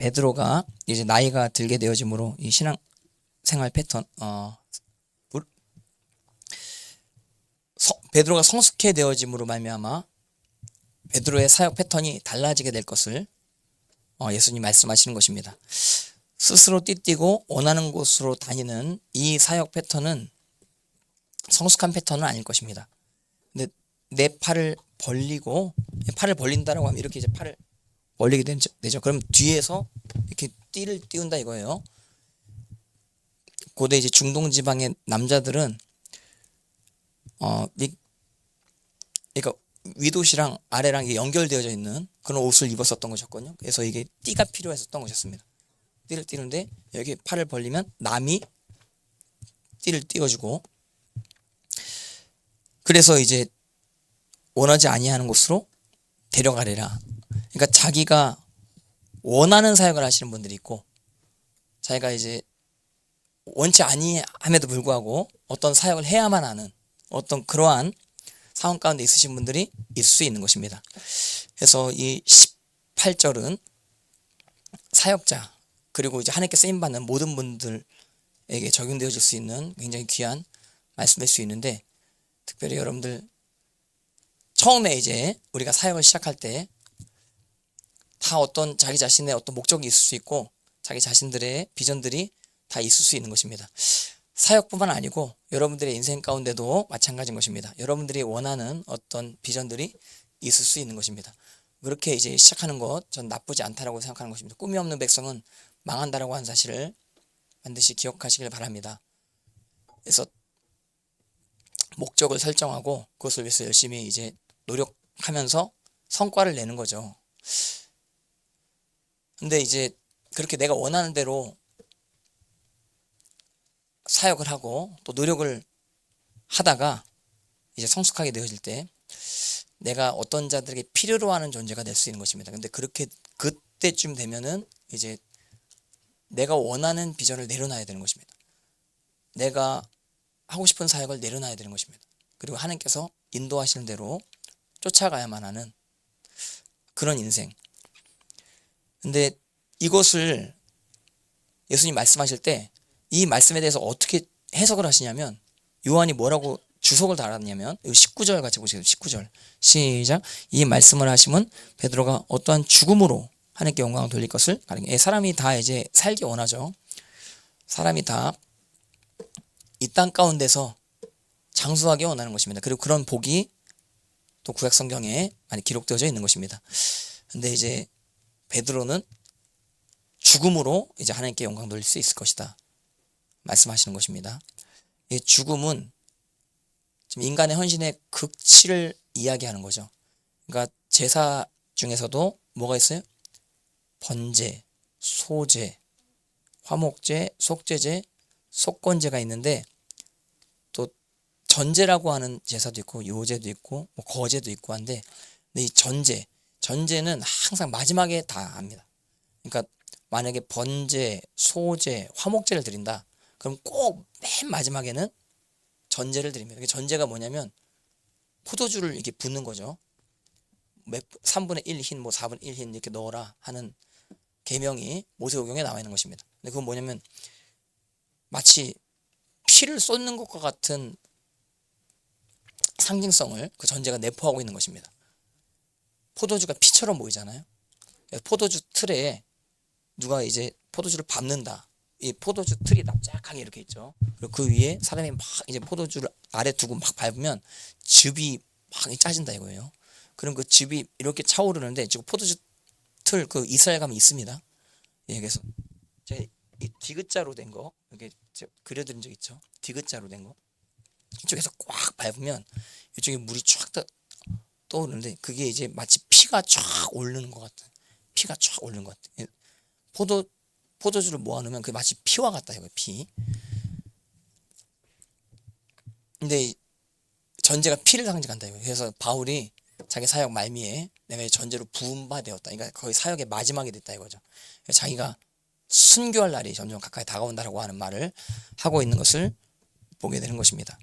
베드로가 이제 나이가 들게 되어짐으로 이 신앙 생활 패턴, 베드로가 성숙해 되어짐으로 말미암아 베드로의 사역 패턴이 달라지게 될 것을 예수님 말씀하시는 것입니다. 스스로 띠뛰고 원하는 곳으로 다니는 이 사역 패턴은 성숙한 패턴은 아닐 것입니다. 근데 내 팔을 벌리고, 팔을 벌린다라고 하면 이렇게 이제 팔을 벌리게 되죠. 그럼 뒤에서 이렇게 띠를 띄운다 이거예요. 고대 이제 중동 지방의 남자들은 그러니까 위도시랑 아래랑 이게 연결되어져 있는 그런 옷을 입었었던 것이었거든요. 그래서 이게 띠가 필요했었던 것이었습니다. 띠를 띄는데 여기 팔을 벌리면 남이 띠를 띄워주고, 그래서 이제 원하지 아니하는 곳으로 데려가리라. 그러니까 자기가 원하는 사역을 하시는 분들이 있고, 자기가 이제 원치 아니함에도 불구하고 어떤 사역을 해야만 하는 어떤 그러한 상황 가운데 있으신 분들이 있을 수 있는 것입니다. 그래서 이 18절은 사역자 그리고 이제 하나님께 쓰임 받는 모든 분들에게 적용되어질 수 있는 굉장히 귀한 말씀일 수 있는데, 특별히 여러분들 처음에 이제 우리가 사역을 시작할 때 다 어떤 자기 자신의 어떤 목적이 있을 수 있고 자기 자신들의 비전들이 다 있을 수 있는 것입니다. 사역뿐만 아니고 여러분들의 인생 가운데도 마찬가지인 것입니다. 여러분들이 원하는 어떤 비전들이 있을 수 있는 것입니다. 그렇게 이제 시작하는 것 전 나쁘지 않다라고 생각하는 것입니다. 꿈이 없는 백성은 망한다라고 하는 사실을 반드시 기억하시길 바랍니다. 그래서 목적을 설정하고 그것을 위해서 열심히 이제 노력하면서 성과를 내는 거죠. 근데 이제 그렇게 내가 원하는 대로 사역을 하고 또 노력을 하다가 이제 성숙하게 되어질 때 내가 어떤 자들에게 필요로 하는 존재가 될 수 있는 것입니다. 근데 그렇게 그때쯤 되면은 이제 내가 원하는 비전을 내려놔야 되는 것입니다. 내가 하고 싶은 사역을 내려놔야 되는 것입니다. 그리고 하나님께서 인도하시는 대로 쫓아가야만 하는 그런 인생. 근데 이것을 예수님 말씀하실 때 이 말씀에 대해서 어떻게 해석을 하시냐면, 요한이 뭐라고 주석을 달았냐면 19절 같이 보세요. 19절 시작. 이 말씀을 하시면 베드로가 어떠한 죽음으로 하나님께 영광을 돌릴 것을 가리켜. 사람이 다 이제 살기 원하죠. 사람이 다 이 땅 가운데서 장수하기 원하는 것입니다. 그리고 그런 복이 또 구약 성경에 많이 기록되어져 있는 것입니다. 근데 이제 베드로는 죽음으로 이제 하나님께 영광 돌릴 수 있을 것이다 말씀하시는 것입니다. 이 죽음은 지금 인간의 헌신의 극치를 이야기하는 거죠. 그러니까 제사 중에서도 뭐가 있어요? 번제, 소제, 화목제, 속죄제, 속건제가 있는데, 또 전제라고 하는 제사도 있고 요제도 있고 뭐 거제도 있고 한데, 근데 이 전제는 항상 마지막에 다 합니다. 그러니까 만약에 번제, 소제, 화목제를 드린다, 그럼 꼭 맨 마지막에는 전제를 드립니다. 전제가 뭐냐면 포도주를 이렇게 붓는 거죠. 3분의 1 흰, 뭐 4분의 1 흰 이렇게 넣어라 하는 계명이 모세오경에 나와 있는 것입니다. 근데 그건 뭐냐면 마치 피를 쏟는 것과 같은 상징성을 그 전제가 내포하고 있는 것입니다. 포도주가 피처럼 보이잖아요. 포도주 틀에 누가 이제 포도주를 밟는다. 이 포도주 틀이 납작하게 이렇게 있죠. 그리고 그 위에 사람이 막 이제 포도주를 아래 두고 막 밟으면 즙이 막 짜진다 이거예요. 그럼 그 즙이 이렇게 차오르는데 지금 포도주 틀 그 이스라엘감이 있습니다. 예, 그래서 제가 이 디귿자로 된 거 이렇게 그려드린 적 있죠. 디귿자로 된 거 이쪽에서 꽉 밟으면 이쪽에 물이 쫙 떠오르는데 그게 이제 마치 피가 쫙 오르는 것 같은, 피가 쫙 오르는 것 같은. 포도주를 모아놓으면 그게 마치 피와 같다 이거예요. 피. 근데 전제가 피를 상징한다 이거예요. 그래서 바울이 자기 사역 말미에 내가 전제로 부은 바 되었다. 그러니까 거의 사역의 마지막이 됐다 이거죠. 자기가 순교할 날이 점점 가까이 다가온다라고 하는 말을 하고 있는 것을 보게 되는 것입니다.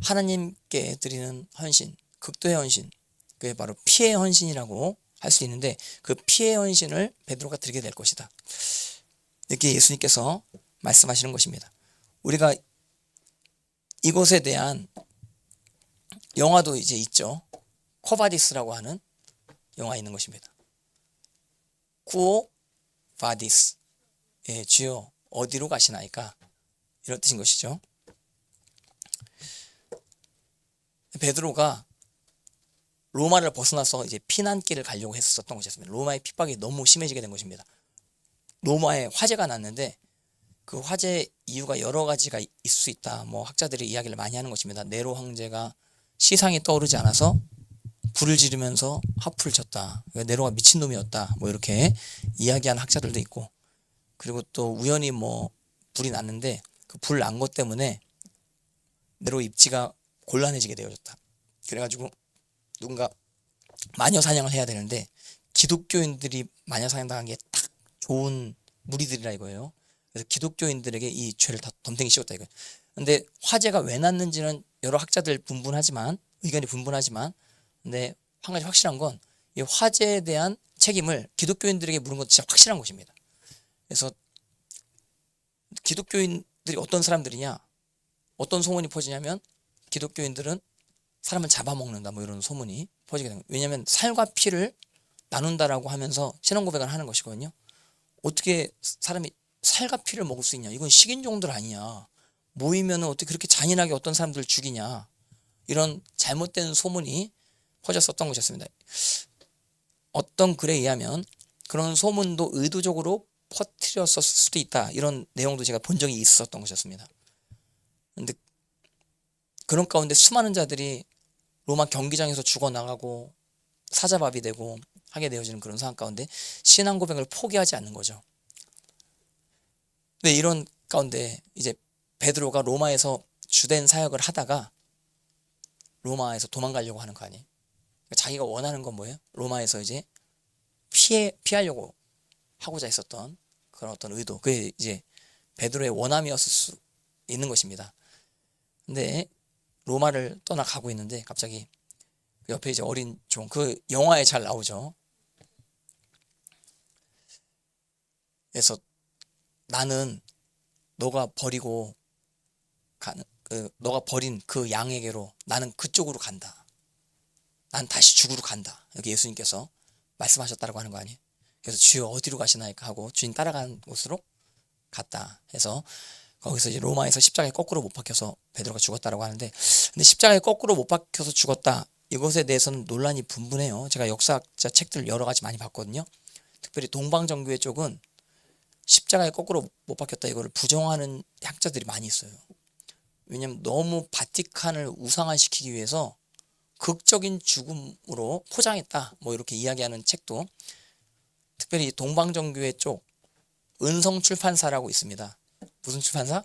하나님께 드리는 헌신, 극도의 헌신, 그게 바로 피의 헌신이라고 할 수 있는데 그 피의 헌신을 베드로가 드리게 될 것이다. 이렇게 예수님께서 말씀하시는 것입니다. 우리가 이것에 대한 영화도 이제 있죠. 코바디스라고 하는 영화 있는 것입니다. 쿠오 바디스. 예, 주여 어디로 가시나이까? 이런 뜻인 것이죠. 베드로가 로마를 벗어나서 이제 피난길을 가려고 했었던 것이었습니다. 로마의 핍박이 너무 심해지게 된 것입니다. 로마에 화재가 났는데 그 화재 이유가 여러 가지가 있을 수 있다. 뭐 학자들이 이야기를 많이 하는 것입니다. 네로 황제가 시상이 떠오르지 않아서 불을 지르면서 화풀을 쳤다. 네로가 미친놈이었다. 뭐 이렇게 이야기하는 학자들도 있고, 그리고 또 우연히 뭐 불이 났는데 그 불 난 것 때문에 네로 입지가 곤란해지게 되어졌다. 그래가지고 누군가 마녀 사냥을 해야 되는데 기독교인들이 마녀 사냥당한 게 딱 좋은 무리들이라 이거예요. 그래서 기독교인들에게 이 죄를 다 덤탱이 씌웠다 이거예요. 근데 화재가 왜 났는지는 여러 학자들 의견이 분분하지만 근데 한 가지 확실한 건 이 화재에 대한 책임을 기독교인들에게 물은 건 진짜 확실한 것입니다. 그래서 기독교인들이 어떤 사람들이냐, 어떤 소문이 퍼지냐면 기독교인들은 사람을 잡아먹는다 뭐 이런 소문이 퍼지게 됩니다. 왜냐하면 살과 피를 나눈다라고 하면서 신앙고백을 하는 것이거든요. 어떻게 사람이 살과 피를 먹을 수 있냐, 이건 식인종들 아니냐, 모이면 어떻게 그렇게 잔인하게 어떤 사람들을 죽이냐, 이런 잘못된 소문이 퍼졌었던 것이었습니다. 어떤 글에 의하면 그런 소문도 의도적으로 퍼뜨렸을 수도 있다, 이런 내용도 제가 본 적이 있었던 것이었습니다. 근데 그런 가운데 수많은 자들이 로마 경기장에서 죽어나가고 사자밥이 되고 하게 되어지는 그런 상황 가운데 신앙 고백을 포기하지 않는 거죠. 근데 이런 가운데 이제 베드로가 로마에서 주된 사역을 하다가 로마에서 도망가려고 하는 거 아니에요. 그러니까 자기가 원하는 건 뭐예요? 로마에서 이제 피하려고 하고자 했었던 그런 어떤 의도, 그게 이제 베드로의 원함이었을 수 있는 것입니다. 근데 로마를 떠나가고 있는데 갑자기 그 옆에 이제 어린 종, 그 영화에 잘 나오죠. 그래서 나는 너가 버리고 가는 너가 버린 그 양에게로 나는 그쪽으로 간다. 난 다시 죽으러 간다. 여기 예수님께서 말씀하셨다고 하는 거 아니에요? 그래서 주여 어디로 가시나이까 하고 주인 따라간 곳으로 갔다 해서 거기서 이제 로마에서 십자가에 거꾸로 못 박혀서 베드로가 죽었다라고 하는데, 근데 십자가에 거꾸로 못 박혀서 죽었다, 이것에 대해서는 논란이 분분해요. 제가 역사학자 책들 여러 가지 많이 봤거든요. 특별히 동방정교회 쪽은 십자가에 거꾸로 못 박혔다 이거를 부정하는 학자들이 많이 있어요. 왜냐면 너무 바티칸을 우상화시키기 위해서 극적인 죽음으로 포장했다 뭐 이렇게 이야기하는 책도, 특별히 동방정교회 쪽 은성출판사라고 있습니다. 무슨 출판사?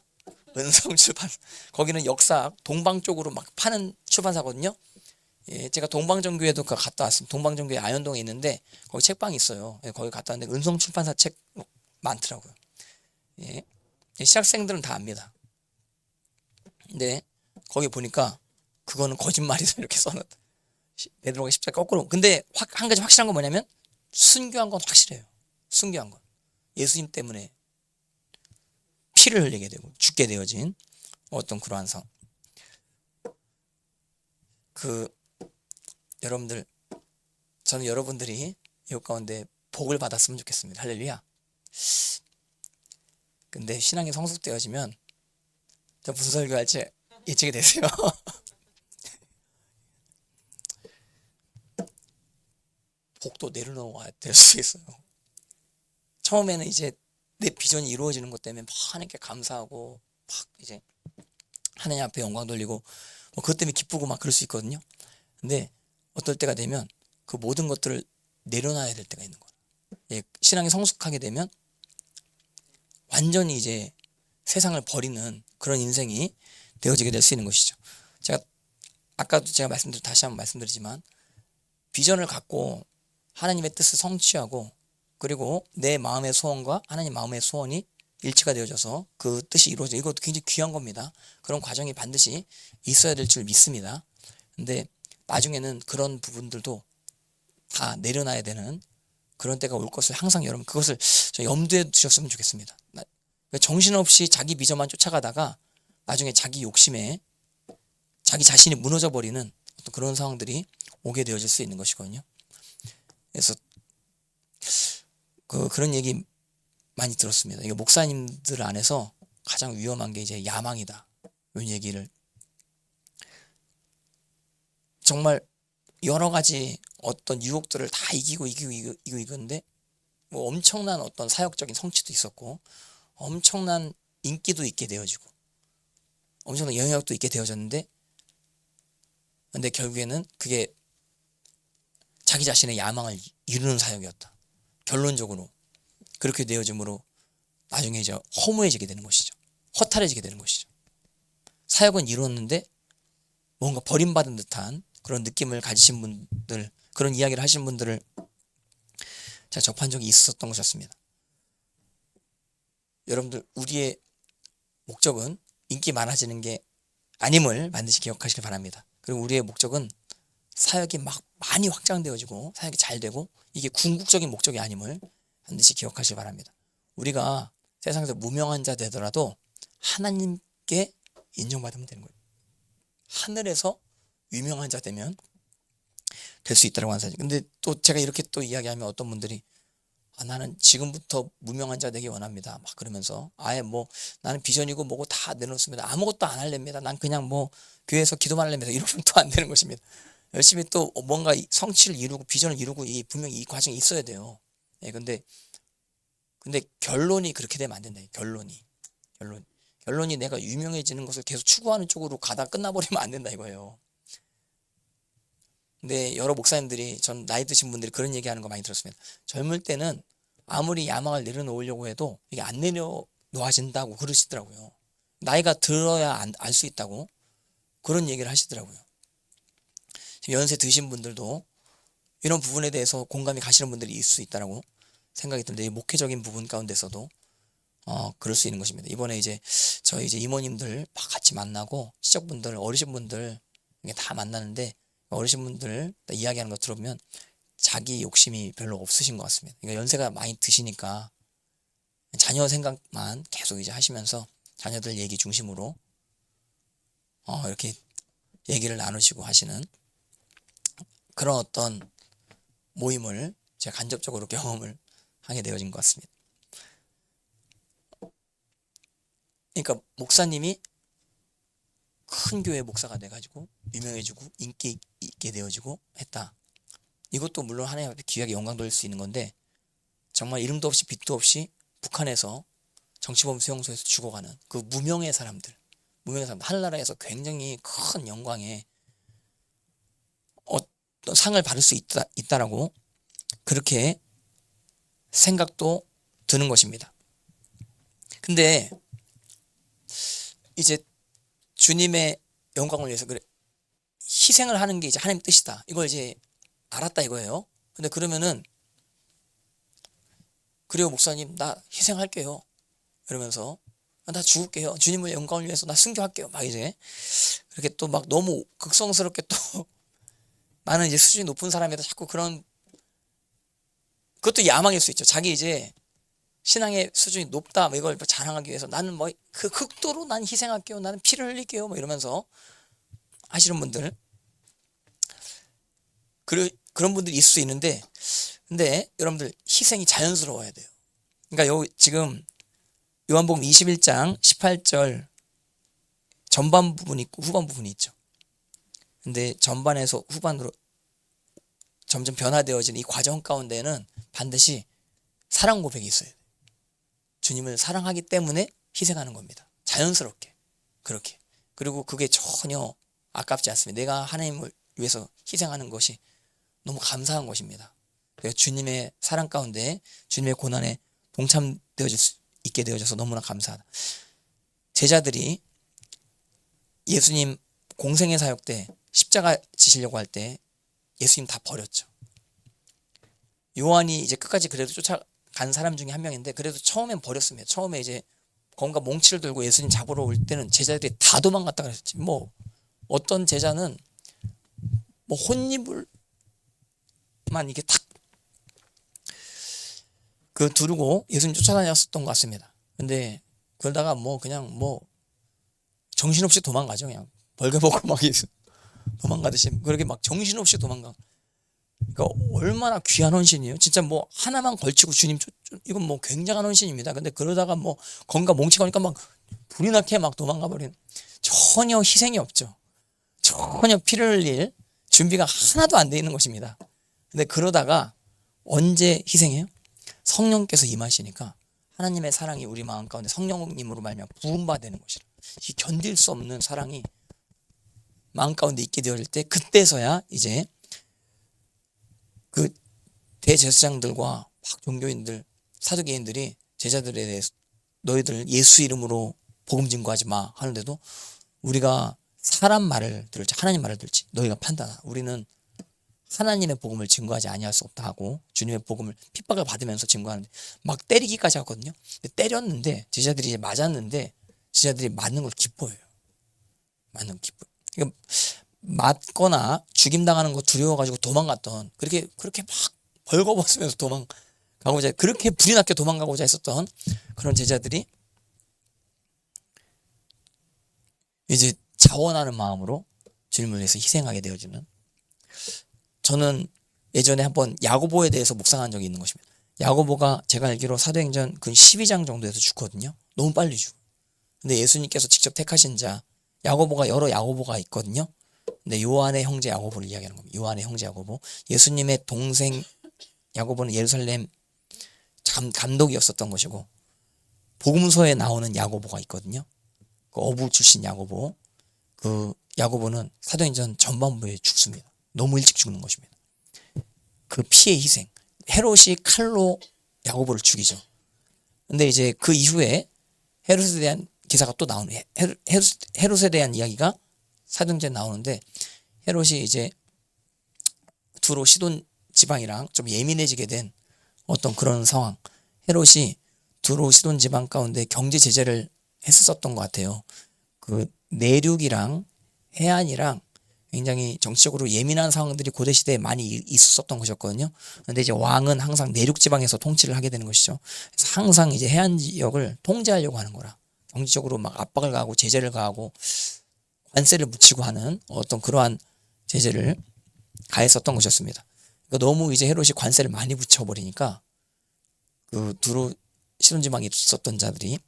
은성출판사. 거기는 역사 동방 쪽으로 막 파는 출판사거든요. 예, 제가 동방정교회도 갔다 왔습니다. 동방정교회 아현동에 있는데 거기 책방이 있어요. 예, 거기 갔다 왔는데 은성출판사 책 많더라고요. 예, 시학생들은 다 압니다. 근데 거기 보니까 그거는 거짓말이다 이렇게 써놨다. 베드로가 십자가 거꾸로. 근데 한 가지 확실한 건 뭐냐면 순교한 건 확실해요. 순교한 건 예수님 때문에 피를 흘리게 되고 죽게 되어진 어떤 그러한 상황. 여러분들, 저는 여러분들이 이 가운데 복을 받았으면 좋겠습니다. 할렐루야. 근데 신앙이 성숙되어지면 저 무슨 설교할지 예측이 되세요. 복도 내려놓아야 될 수 있어요. 처음에는 이제 내 비전이 이루어지는 것 때문에 막 하나님께 감사하고 막 이제 하나님 앞에 영광 돌리고 뭐 그것 때문에 기쁘고 막 그럴 수 있거든요. 근데 어떨 때가 되면 그 모든 것들을 내려놔야 될 때가 있는 거예요. 예, 신앙이 성숙하게 되면 완전히 이제 세상을 버리는 그런 인생이 되어지게 될 수 있는 것이죠. 아까도 제가 다시 한번 말씀드리지만 비전을 갖고 하나님의 뜻을 성취하고 그리고 내 마음의 소원과 하나님 마음의 소원이 일치가 되어져서 그 뜻이 이루어져, 이것도 굉장히 귀한 겁니다. 그런 과정이 반드시 있어야 될 줄 믿습니다. 근데 나중에는 그런 부분들도 다 내려놔야 되는 그런 때가 올 것을 항상 여러분 그것을 염두에 두셨으면 좋겠습니다. 정신없이 자기 비전만 쫓아가다가 나중에 자기 욕심에 자기 자신이 무너져 버리는 어떤 그런 상황들이 오게 되어질 수 있는 것이거든요. 그래서 그런 얘기 많이 들었습니다. 이게 목사님들 안에서 가장 위험한 게 이제 야망이다. 이런 얘기를 정말 여러 가지 어떤 유혹들을 다 이기는데 뭐 엄청난 어떤 사역적인 성취도 있었고 엄청난 인기도 있게 되어지고 엄청난 영향력도 있게 되어졌는데 근데 결국에는 그게 자기 자신의 야망을 이루는 사역이었다. 결론적으로 그렇게 되어짐으로 나중에 이제 허무해지게 되는 것이죠. 허탈해지게 되는 것이죠. 사역은 이루었는데 뭔가 버림받은 듯한 그런 느낌을 가지신 분들, 그런 이야기를 하신 분들을 제가 접한 적이 있었던 것이었습니다. 여러분들 우리의 목적은 인기 많아지는 게 아님을 반드시 기억하시길 바랍니다. 그리고 우리의 목적은 사역이 막 많이 확장되어지고 사역이 잘 되고 이게 궁극적인 목적이 아님을 반드시 기억하시길 바랍니다. 우리가 세상에서 무명한 자 되더라도 하나님께 인정받으면 되는 거예요. 하늘에서 유명한 자 되면 될 수 있다고 하는 사실. 근데 또 제가 이렇게 또 이야기하면 어떤 분들이 나는 지금부터 무명한 자 되기 원합니다. 막 그러면서 아예 뭐 나는 비전이고 뭐고 다 내놓습니다. 아무것도 안 할랍니다. 난 그냥 뭐 교회에서 기도만 할랍니다. 이러면 또 안 되는 것입니다. 열심히 또 뭔가 성취를 이루고 비전을 이루고 분명히 이 과정이 있어야 돼요. 예, 근데 결론이 그렇게 되면 안 된다. 결론이 내가 유명해지는 것을 계속 추구하는 쪽으로 가다 끝나버리면 안 된다 이거예요. 근데 여러 목사님들이 전 나이 드신 분들이 그런 얘기하는 거 많이 들었습니다. 젊을 때는 아무리 야망을 내려놓으려고 해도 이게 안 내려놓아진다고 그러시더라고요. 나이가 들어야 알 수 있다고 그런 얘기를 하시더라고요. 연세 드신 분들도 이런 부분에 대해서 공감이 가시는 분들이 있을 수 있다라고 생각이 드는데 목회적인 부분 가운데서도 그럴 수 있는 것입니다. 이번에 이제 저희 이제 이모님들 막 같이 만나고 시적분들 어르신분들 다 만나는데 어르신분들 이야기하는 거 들어보면 자기 욕심이 별로 없으신 것 같습니다. 그러니까 연세가 많이 드시니까 자녀 생각만 계속 이제 하시면서 자녀들 얘기 중심으로 이렇게 얘기를 나누시고 하시는 그런 어떤 모임을 제가 간접적으로 경험을 하게 되어진 것 같습니다. 그러니까 목사님이 큰 교회 목사가 돼가지고 유명해지고 인기 있게 되어지고 했다. 이것도 물론 하나님 앞에 귀하게 영광 돌릴 수 있는 건데 정말 이름도 없이 빛도 없이 북한에서 정치범 수용소에서 죽어가는 그 무명의 사람들 하늘나라에서 굉장히 큰 영광에 어떤 상을 받을 수 있다라고 그렇게 생각도 드는 것입니다. 근데 이제 주님의 영광을 위해서 그래 희생을 하는 게 이제 하나님 뜻이다. 이걸 이제 알았다 이거예요. 근데 그러면은 그래요 목사님 나 희생할게요. 이러면서 나 죽을게요. 주님의 영광을 위해서 나 순교할게요. 막 이제 그렇게 또 막 너무 극성스럽게 또 많은 이제 수준이 높은 사람에다 자꾸 그런 그것도 야망일 수 있죠. 자기 이제 신앙의 수준이 높다 뭐 이걸 자랑하기 위해서 나는 뭐 그 극도로 난 희생할게요. 나는 피를 흘릴게요. 뭐 이러면서 하시는 분들 그런 분들이 있을 수 있는데 근데 여러분들 희생이 자연스러워야 돼요. 그러니까 여기 지금 요한복음 21장 18절 전반 부분이 있고 후반 부분이 있죠. 근데 전반에서 후반으로 점점 변화되어지는 이 과정 가운데는 반드시 사랑 고백이 있어야 돼요. 주님을 사랑하기 때문에 희생하는 겁니다. 자연스럽게 그렇게. 그리고 그게 전혀 아깝지 않습니다. 내가 하나님을 위해서 희생하는 것이 너무 감사한 것입니다. 그래서 주님의 사랑 가운데 주님의 고난에 동참되어질 수 있게 되어져서 너무나 감사하다. 제자들이 예수님 공생의 사역 때 십자가 지시려고 할 때 예수님 다 버렸죠. 요한이 이제 끝까지 그래도 쫓아간 사람 중에 한 명인데 그래도 처음엔 버렸습니다. 처음에 이제 뭔가 몽치를 들고 예수님 잡으러 올 때는 제자들이 다 도망갔다 그랬지. 뭐 어떤 제자는 뭐 혼입을 이게 탁 그 두르고 예수님 쫓아다녔었던 것 같습니다. 근데 그러다가 그냥 정신없이 도망가죠. 그냥 벌거벗고 막 도망가듯이 그렇게 막 정신없이 도망가. 그러니까 얼마나 귀한 헌신이에요. 진짜 하나만 걸치고 주님 이건 굉장한 헌신입니다. 근데 그러다가 건가 몽치가 오니까 막 불이 나게 막 도망가 버리는, 전혀 희생이 없죠. 전혀 피를 흘릴 준비가 하나도 안 돼 있는 것입니다. 근데 그러다가 언제 희생해요? 성령께서 임하시니까 하나님의 사랑이 우리 마음 가운데 성령님으로 말미암아 부음받아 되는 것이라. 이 견딜 수 없는 사랑이 마음 가운데 있게 되어질 때, 그때서야 이제 그 대제사장들과 종교인들, 사두개인들이 제자들에 대해서 너희들 예수 이름으로 복음 증거하지 마 하는데도 우리가 사람 말을 들을지 하나님 말을 들을지 너희가 판단하라. 우리는 하나님의 복음을 증거하지 아니할 수 없다 하고 주님의 복음을 핍박을 받으면서 증거하는데 막 때리기까지 하거든요. 때렸는데 제자들이 이제 맞았는데 제자들이 맞는 걸 기뻐해요. 맞는 걸 기뻐요. 그러니까 맞거나 죽임당하는 거 두려워가지고 도망갔던, 그렇게 막 벌거벗으면서 도망가고자, 그렇게 불이 났게 도망가고자 했었던 그런 제자들이 이제 자원하는 마음으로 주님을 위해서 희생하게 되어지는, 저는 예전에 한번 야고보에 대해서 묵상한 적이 있는 것입니다. 야고보가 제가 알기로 사도행전 그 12장 정도에서 죽거든요. 너무 빨리 죽어. 근데 예수님께서 직접 택하신 자 야고보가, 여러 야고보가 있거든요. 근데 요한의 형제 야고보를 이야기하는 겁니다. 요한의 형제 야고보. 예수님의 동생 야고보는 예루살렘 감독이었었던 것이고, 복음서에 나오는 야고보가 있거든요. 그 어부 출신 야고보. 그 야고보는 사도행전 전반부에 죽습니다. 너무 일찍 죽는 것입니다. 그 피의 희생. 헤롯이 칼로 야고보를 죽이죠. 근데 이제 그 이후에 헤롯에 대한 기사가 또 나오는, 헤롯에 대한 이야기가 사도행전에 나오는데, 헤롯이 이제 두로 시돈 지방이랑 좀 예민해지게 된 어떤 그런 상황. 헤롯이 두로 시돈 지방 가운데 경제 제재를 했었던 것 같아요. 그 내륙이랑 해안이랑 굉장히 정치적으로 예민한 상황들이 고대 시대에 많이 있었던 것이었거든요. 그런데 이제 왕은 항상 내륙 지방에서 통치를 하게 되는 것이죠. 그래서 항상 이제 해안 지역을 통제하려고 하는 거라. 경제적으로 막 압박을 가하고 제재를 가하고 관세를 묻히고 하는 어떤 그러한 제재를 가했었던 것이었습니다. 그러니까 너무 이제 헤롯이 관세를 많이 붙여버리니까 그 두로 시돈 지방에 있었던 자들이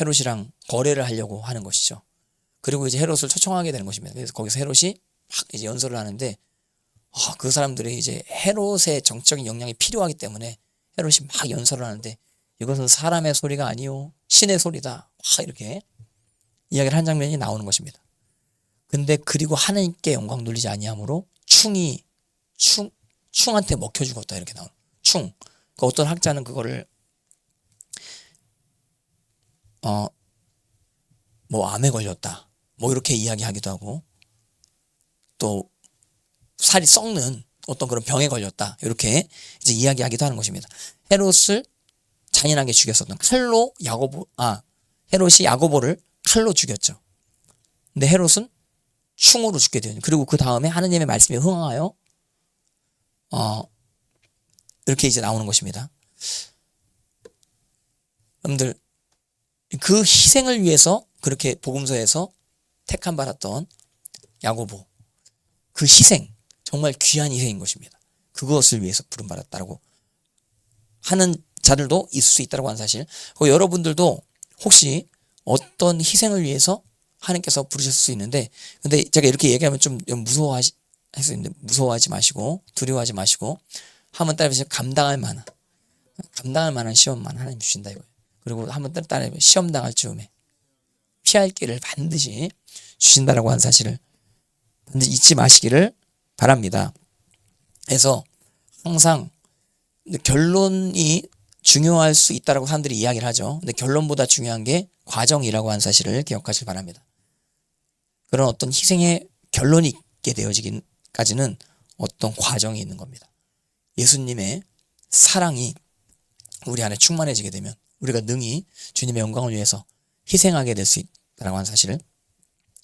헤롯이랑 거래를 하려고 하는 것이죠. 그리고 이제 헤롯을 초청하게 되는 것입니다. 그래서 거기서 헤롯이 막 이제 연설을 하는데, 그 사람들이 이제 헤롯의 정치적인 역량이 필요하기 때문에 헤롯이 막 연설을 하는데, 이것은 사람의 소리가 아니요 신의 소리다, 막 이렇게 이야기를 한 장면이 나오는 것입니다. 근데 그리고 하나님께 영광 돌리지 아니함으로 충한테 먹혀 죽었다, 이렇게 나오는 충. 그 어떤 학자는 그거를 암에 걸렸다, 이렇게 이야기하기도 하고, 또 살이 썩는 어떤 그런 병에 걸렸다, 이렇게 이제 이야기하기도 하는 것입니다. 헤롯을 잔인하게 죽였었던 칼로 헤롯이 야고보를 칼로 죽였죠. 근데 헤롯은 충으로 죽게 되죠. 그리고 그 다음에 하느님의 말씀에 흥하여 이렇게 이제 나오는 것입니다. 여러분들, 그 희생을 위해서 그렇게 복음서에서 택함 받았던 야고보, 그 희생, 정말 귀한 희생인 것입니다. 그것을 위해서 부름받았다고 하는 자들도 있을 수 있다고 하는 사실. 여러분들도 혹시 어떤 희생을 위해서 하나님께서 부르셨을 수 있는데, 근데 제가 이렇게 얘기하면 좀 무서워할 수 있는데, 무서워하지 마시고 두려워하지 마시고 한번 따라해보시면 감당할 만한 시험만 하나님 주신다 이거예요. 그리고 한번 따라해보면 시험 당할 즈음에 피할 길을 반드시 주신다라고 하는 사실을 반드시 잊지 마시기를 바랍니다. 그래서 항상 결론이 중요할 수 있다라고 사람들이 이야기를 하죠. 근데 결론보다 중요한 게 과정이라고 하는 사실을 기억하시길 바랍니다. 그런 어떤 희생의 결론이 있게 되어지기까지는 어떤 과정이 있는 겁니다. 예수님의 사랑이 우리 안에 충만해지게 되면 우리가 능히 주님의 영광을 위해서 희생하게 될 수 있다고 하는 사실을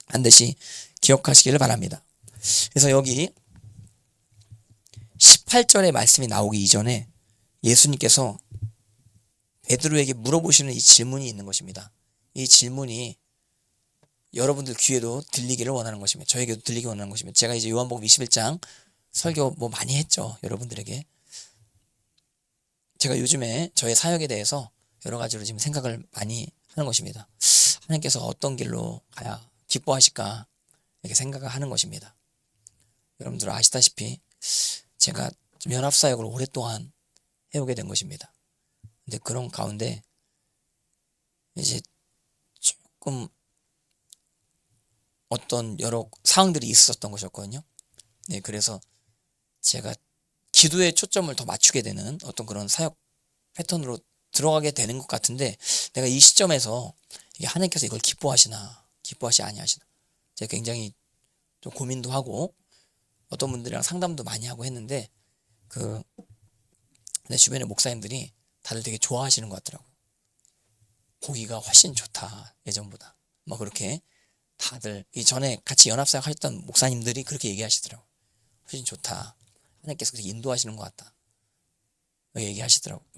반드시 기억하시기를 바랍니다. 그래서 여기 18절의 말씀이 나오기 이전에 예수님께서 베드로에게 물어보시는 이 질문이 있는 것입니다. 이 질문이 여러분들 귀에도 들리기를 원하는 것입니다. 저에게도 들리기 원하는 것입니다. 제가 이제 요한복음 21장 설교 뭐 많이 했죠. 여러분들에게. 제가 요즘에 저의 사역에 대해서 여러 가지로 지금 생각을 많이 하는 것입니다. 하나님께서 어떤 길로 가야 기뻐하실까 이렇게 생각을 하는 것입니다. 여러분들 아시다시피 제가 좀 연합사역을 오랫동안 해오게 된 것입니다. 근데 그런 가운데 이제 조금 어떤 여러 상황들이 있었던 것이었거든요. 네, 그래서 제가 기도에 초점을 더 맞추게 되는 어떤 그런 사역 패턴으로 들어가게 되는 것 같은데, 내가 이 시점에서 이게 하나님께서 이걸 기뻐하시 아니하시나, 제가 굉장히 좀 고민도 하고 어떤 분들이랑 상담도 많이 하고 했는데, 내 주변의 목사님들이 다들 되게 좋아하시는 것 같더라고요. 보기가 훨씬 좋다, 예전보다. 뭐 그렇게 다들 이전에 같이 연합사역 하셨던 목사님들이 그렇게 얘기하시더라고요. 훨씬 좋다, 하나님께서 그렇게 인도하시는 것 같다, 얘기하시더라고요.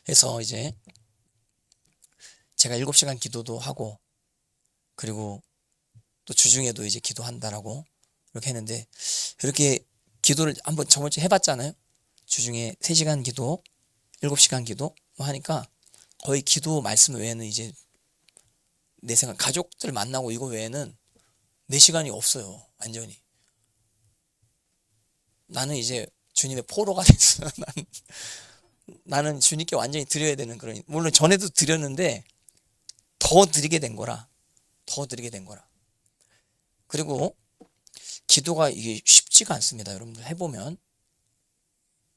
그래서 이제 제가 7시간 기도도 하고, 그리고 또 주중에도 이제 기도한다라고 이렇게 했는데, 그렇게 기도를 한번 저번 주에 해봤잖아요. 주중에 3시간 기도, 7시간 기도 뭐 하니까 거의 기도 말씀 외에는 이제 내 생각, 가족들 만나고 이거 외에는 내 시간이 없어요. 완전히 나는 이제 주님의 포로가 됐어. 나는 주님께 완전히 드려야 되는 그런, 물론 전에도 드렸는데 더 드리게 된 거라. 그리고 기도가 이게 쉽지가 않습니다. 여러분들 해보면,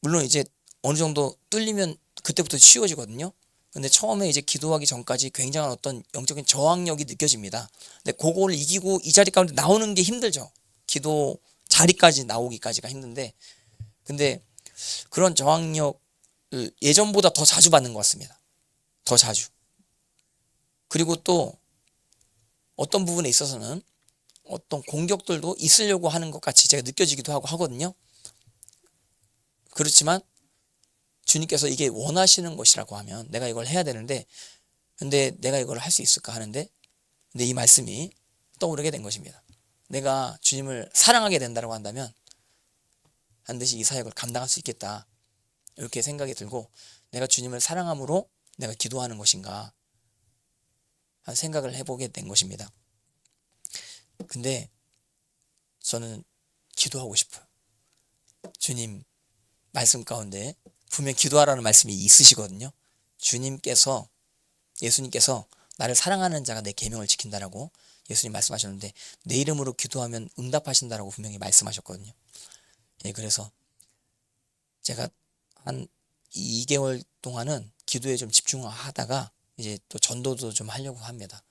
물론 이제 어느 정도 뚫리면 그때부터 쉬워지거든요. 근데 처음에 이제 기도하기 전까지 굉장한 어떤 영적인 저항력이 느껴집니다. 근데 그걸 이기고 이 자리 가운데 나오는 게 힘들죠. 기도 자리까지 나오기까지가 힘든데, 근데 그런 저항력을 예전보다 더 자주 받는 것 같습니다. 더 자주. 그리고 또 어떤 부분에 있어서는 어떤 공격들도 있으려고 하는 것 같이 제가 느껴지기도 하고 하거든요. 그렇지만 주님께서 이게 원하시는 것이라고 하면 내가 이걸 해야 되는데, 근데 내가 이걸 할 수 있을까 하는데, 근데 이 말씀이 떠오르게 된 것입니다. 내가 주님을 사랑하게 된다고 한다면 반드시 이 사역을 감당할 수 있겠다, 이렇게 생각이 들고, 내가 주님을 사랑함으로 내가 기도하는 것인가 한 생각을 해보게 된 것입니다. 근데 저는 기도하고 싶어요. 주님 말씀 가운데 분명 기도하라는 말씀이 있으시거든요. 예수님께서 나를 사랑하는 자가 내 계명을 지킨다라고 예수님 말씀하셨는데, 내 이름으로 기도하면 응답하신다라고 분명히 말씀하셨거든요. 예, 그래서 제가 한 2개월 동안은 기도에 좀 집중하다가 이제 또 전도도 좀 하려고 합니다.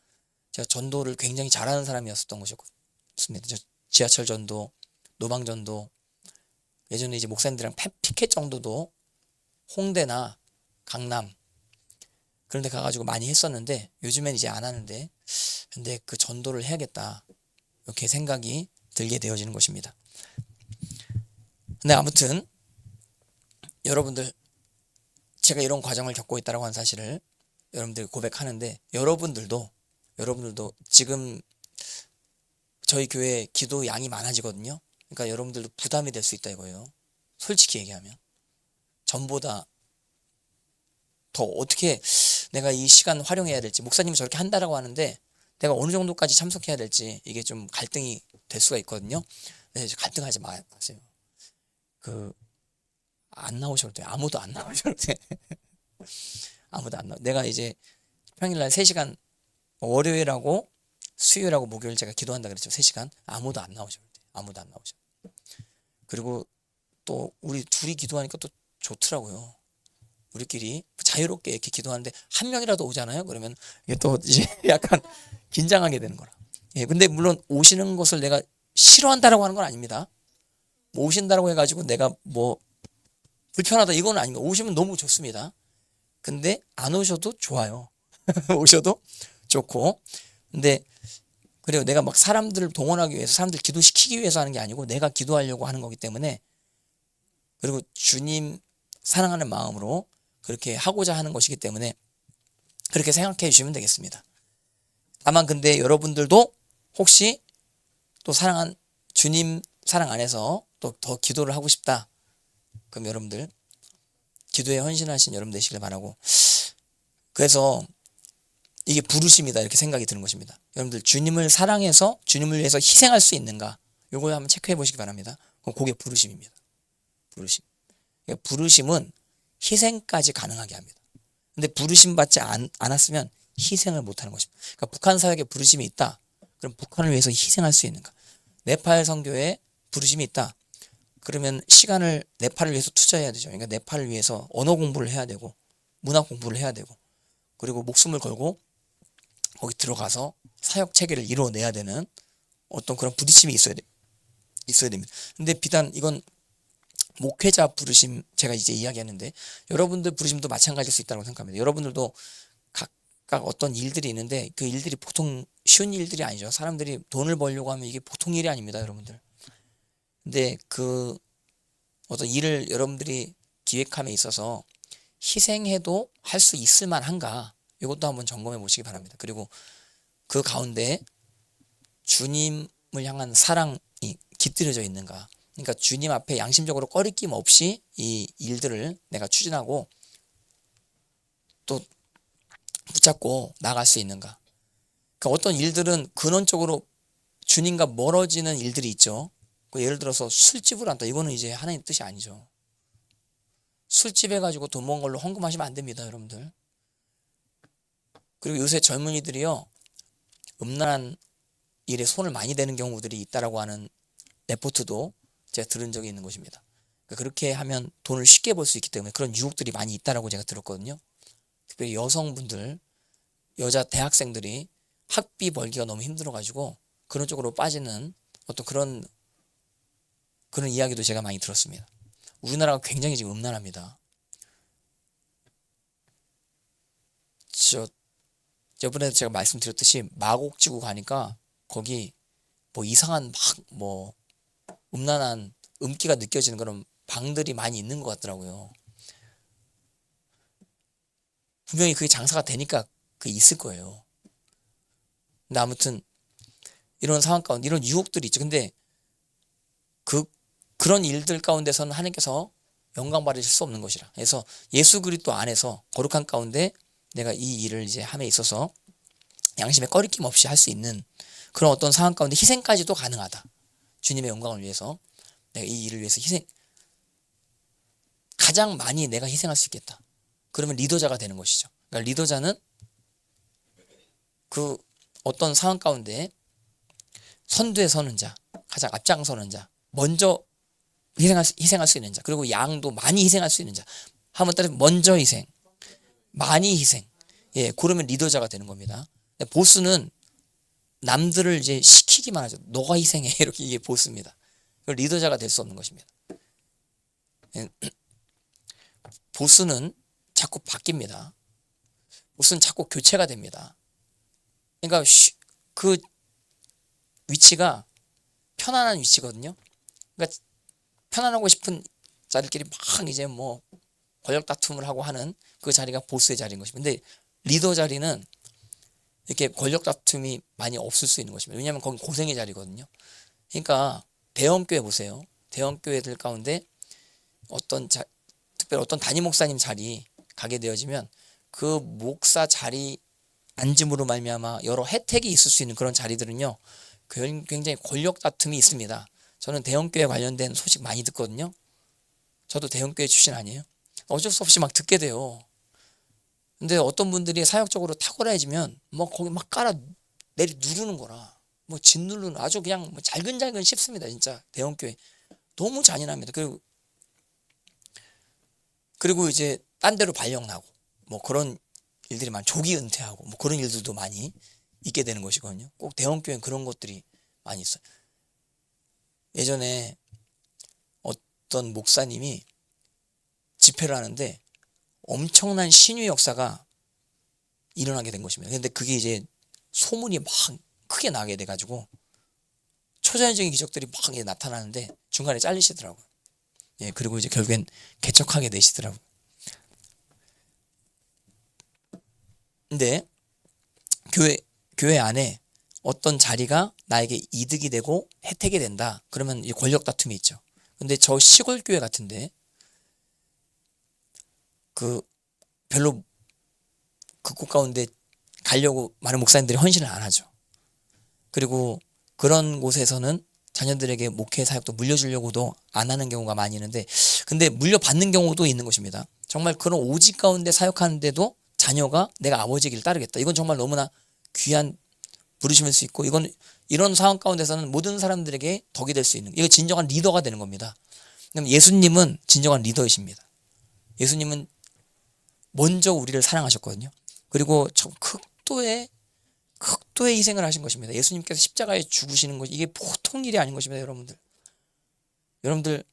제가 전도를 굉장히 잘하는 사람이었었던 것이었습니다. 지하철 전도, 노방 전도, 예전에 이제 목사님들이랑 피켓 정도도 홍대나 강남 그런 데 가가지고 많이 했었는데, 요즘엔 이제 안 하는데, 근데 그 전도를 해야겠다, 이렇게 생각이 들게 되어지는 것입니다. 근데 아무튼 여러분들, 제가 이런 과정을 겪고 있다고 하는 사실을 여러분들이 고백하는데, 여러분들도 지금 저희 교회 기도 양이 많아지거든요. 그러니까 여러분들도 부담이 될 수 있다 이거예요. 솔직히 얘기하면 전보다 더 어떻게 내가 이 시간 활용해야 될지, 목사님이 저렇게 한다라고 하는데 내가 어느 정도까지 참석해야 될지, 이게 좀 갈등이 될 수가 있거든요. 네, 갈등하지 마세요. 안 나오셔도 돼요. 아무도 안 나오셔도 돼. 아무도 안 나와. 내가 이제 평일날 3시간, 월요일하고 수요일하고 목요일 제가 기도한다 그랬죠. 3시간. 아무도 안 나오셔도 돼. 아무도 안 나오셔. 그리고 또 우리 둘이 기도하니까 또 좋더라고요. 우리끼리 자유롭게 이렇게 기도하는데 한 명이라도 오잖아요. 그러면 이게 또 이제 약간 긴장하게 되는 거라. 예, 근데 물론 오시는 것을 내가 싫어한다라고 하는 건 아닙니다. 뭐 오신다라고 해가지고 내가 뭐 불편하다 이건 아닙니다. 오시면 너무 좋습니다. 근데 안 오셔도 좋아요. 오셔도 좋고. 근데 그리고 내가 막 사람들을 동원하기 위해서, 사람들 기도시키기 위해서 하는 게 아니고 내가 기도하려고 하는 거기 때문에 그리고 주님 사랑하는 마음으로 그렇게 하고자 하는 것이기 때문에 그렇게 생각해 주시면 되겠습니다. 다만 근데 여러분들도 혹시 또 사랑한 주님 사랑 안에서 또 더 기도를 하고 싶다. 그럼 여러분들 기도에 헌신하신 여러분 되시길 바라고, 그래서 이게 부르심이다 이렇게 생각이 드는 것입니다. 여러분들 주님을 사랑해서 주님을 위해서 희생할 수 있는가, 요걸 한번 체크해 보시기 바랍니다. 그게 부르심입니다. 부르심. 부르심은 희생까지 가능하게 합니다. 근데 부르심 받지 않았으면 희생을 못하는 것입니다. 그러니까 북한 사역에 부르심이 있다. 그럼 북한을 위해서 희생할 수 있는가? 네팔 선교에 부르심이 있다. 그러면 시간을 네팔을 위해서 투자해야 되죠. 그러니까 네팔을 위해서 언어 공부를 해야 되고 문화 공부를 해야 되고 그리고 목숨을 걸고 거기 들어가서 사역 체계를 이루어내야 되는 어떤 그런 부딪힘이 있어야 됩니다. 근데 비단 이건 목회자 부르심 제가 이제 이야기했는데 여러분들 부르심도 마찬가지일 수 있다고 생각합니다. 여러분들도 각각 어떤 일들이 있는데 그 일들이 보통 쉬운 일들이 아니죠. 사람들이 돈을 벌려고 하면 이게 보통 일이 아닙니다, 여러분들. 근데 그 어떤 일을 여러분들이 기획함에 있어서 희생해도 할 수 있을 만한가, 이것도 한번 점검해 보시기 바랍니다. 그리고 그 가운데 주님을 향한 사랑이 깃들여져 있는가, 그러니까 주님 앞에 양심적으로 꺼리낌 없이 이 일들을 내가 추진하고 또 붙잡고 나갈 수 있는가. 그러니까 어떤 일들은 근원적으로 주님과 멀어지는 일들이 있죠. 예를 들어서 술집을 한다. 이거는 이제 하나님 뜻이 아니죠. 술집 해가지고 돈 모은 걸로 헌금하시면 안 됩니다, 여러분들. 그리고 요새 젊은이들이요, 음란한 일에 손을 많이 대는 경우들이 있다라고 하는 레포트도 제가 들은 적이 있는 것입니다. 그러니까 그렇게 하면 돈을 쉽게 벌 수 있기 때문에 그런 유혹들이 많이 있다라고 제가 들었거든요. 특별히 여성분들, 여자 대학생들이 학비 벌기가 너무 힘들어가지고 그런 쪽으로 빠지는 어떤 그런 이야기도 제가 많이 들었습니다. 우리나라가 굉장히 지금 음란합니다. 저번에 제가 말씀드렸듯이 마곡지구 가니까 거기 뭐 이상한 뭐 음란한 음기가 느껴지는 그런 방들이 많이 있는 것 같더라고요. 분명히 그게 장사가 되니까 그게 있을 거예요. 근데 아무튼 이런 상황 가운데 이런 유혹들이 있죠. 근데 그런 일들 가운데서는 하나님께서 영광 받으실 수 없는 것이라. 그래서 예수 그리스도 안에서 거룩한 가운데 내가 이 일을 이제 함에 있어서 양심에 꺼리낌 없이 할 수 있는 그런 어떤 상황 가운데 희생까지도 가능하다. 주님의 영광을 위해서 내가 이 일을 위해서 가장 많이 내가 희생할 수 있겠다. 그러면 리더자가 되는 것이죠. 그러니까 리더자는 그 어떤 상황 가운데 선두에 서는 자, 가장 앞장서는 자, 먼저 희생할 수 있는 자, 그리고 양도 많이 희생할 수 있는 자. 한번 따라서 먼저 희생, 많이 희생. 예, 그러면 리더자가 되는 겁니다. 보스는 남들을 이제 시키기만 하죠. 너가 희생해. 이렇게 이게 보스입니다. 리더자가 될 수 없는 것입니다. 예, 보스는 자꾸 바뀝니다. 보스는 자꾸 교체가 됩니다. 그러니까 그 위치가 편안한 위치거든요. 그러니까 편안하고 싶은 자들끼리 막 이제 뭐 권력 다툼을 하고 하는 그 자리가 보스의 자리인 것입니다. 근데 리더 자리는 이렇게 권력 다툼이 많이 없을 수 있는 것입니다. 왜냐하면 거기 고생의 자리거든요. 그러니까 대형교회 보세요. 대형교회들 가운데 특별히 어떤 담임 목사님 자리 가게 되어지면 그 목사 자리 앉음으로 말미암아 여러 혜택이 있을 수 있는 그런 자리들은요, 굉장히 권력 다툼이 있습니다. 저는 대형교회 관련된 소식 많이 듣거든요. 저도 대형교회 출신 아니에요. 어쩔 수 없이 막 듣게 돼요. 근데 어떤 분들이 사역적으로 탁월해지면 뭐 거기 막 누르는 거라, 뭐 짓누르는, 아주 그냥 뭐 잘근잘근 씹습니다. 진짜 대형교회 너무 잔인합니다. 그리고 이제 딴 데로 발령나고 뭐 그런 일들이 조기 은퇴하고 뭐 그런 일들도 많이 있게 되는 것이거든요. 꼭 대형교회는 그런 것들이 많이 있어요. 예전에 어떤 목사님이 집회를 하는데 엄청난 신유 역사가 일어나게 된 것입니다. 근데 그게 이제 소문이 막 크게 나게 돼가지고 초자연적인 기적들이 막 나타나는데 중간에 잘리시더라고요. 예, 그리고 이제 결국엔 개척하게 되시더라고요. 근데 교회 안에 어떤 자리가 나에게 이득이 되고 혜택이 된다. 그러면 이 권력 다툼이 있죠. 근데 저 시골 교회 같은데 그 별로 그 곳 가운데 가려고 많은 목사님들이 헌신을 안 하죠. 그리고 그런 곳에서는 자녀들에게 목회 사역도 물려주려고도 안 하는 경우가 많이 있는데, 근데 물려받는 경우도 있는 것입니다. 정말 그런 오직 가운데 사역하는데도 자녀가 내가 아버지의 길을 따르겠다. 이건 정말 너무나 귀한 부르심일 수 있고, 이건 이런 상황 가운데서는 모든 사람들에게 덕이 될 수 있는, 이거 진정한 리더가 되는 겁니다. 예수님은 진정한 리더이십니다. 예수님은 먼저 우리를 사랑하셨거든요. 그리고 참 극도의 희생을 하신 것입니다. 예수님께서 십자가에 죽으시는 것, 이게 보통 일이 아닌 것입니다. 여러분들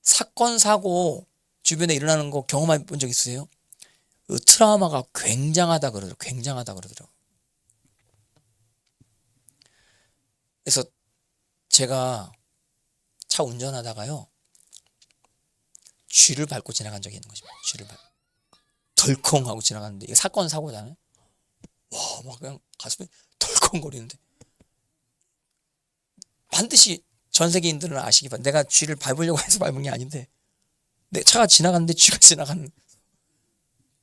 사건 사고 주변에 일어나는 거 경험해 본 적 있으세요? 그 트라우마가 굉장하다 그러더라고요. 그래서 제가 차 운전하다가요, 쥐를 밟고 지나간 적이 있는 것입니다. 쥐를 밟고 덜컹 하고 지나갔는데, 이게 사건 사고잖아요. 와, 막 그냥 가슴이 덜컹거리는데, 반드시 전 세계인들은 아시기 바랍니다. 내가 쥐를 밟으려고 해서 밟은 게 아닌데, 내 차가 지나갔는데 쥐가 지나가는,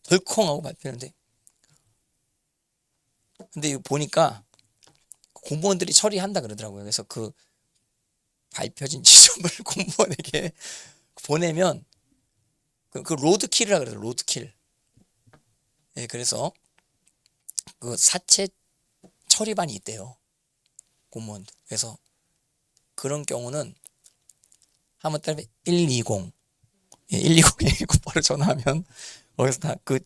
덜컹하고 밟히는데, 근데 이거 보니까 공무원들이 처리한다 그러더라고요. 그래서 그 밟혀진 지점을 공무원에게 보내면 그 로드킬이라 그래요. 로드킬. 예, 그래서 그 사체 처리반이 있대요. 공무원들. 그래서 그런 경우는 한번 따르면 120, 예, 120에 바로 전화하면 거기서 다 그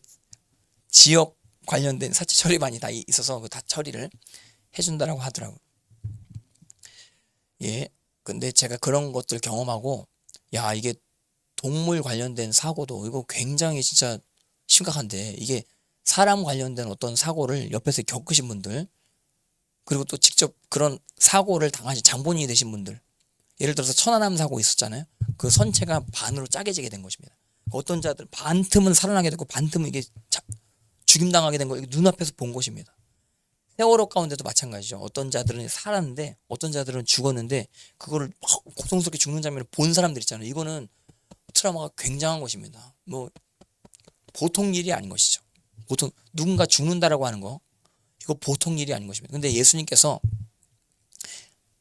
지역 관련된 사체 처리반이 다 있어서 다 처리를 해준다라고 하더라고요. 예, 근데 제가 그런 것들 경험하고, 야, 이게 동물 관련된 사고도 이거 굉장히 진짜 심각한데, 이게 사람 관련된 어떤 사고를 옆에서 겪으신 분들, 그리고 또 직접 그런 사고를 당하신 장본인이 되신 분들, 예를 들어서 천안함 사고 있었잖아요. 그 선체가 반으로 짜게지게 된 것입니다. 어떤 자들은 반틈은 살아나게 되고 반틈은 이게 죽임당하게 된 거, 눈앞에서 본 것입니다. 세월호 가운데도 마찬가지죠. 어떤 자들은 살았는데 어떤 자들은 죽었는데, 그거를 고통스럽게 죽는 장면을 본 사람들 있잖아요. 이거는 트라우마가 굉장한 것입니다. 뭐 보통 일이 아닌 것이죠. 보통 누군가 죽는다라고 하는 거, 이거 보통 일이 아닌 것입니다. 근데 예수님께서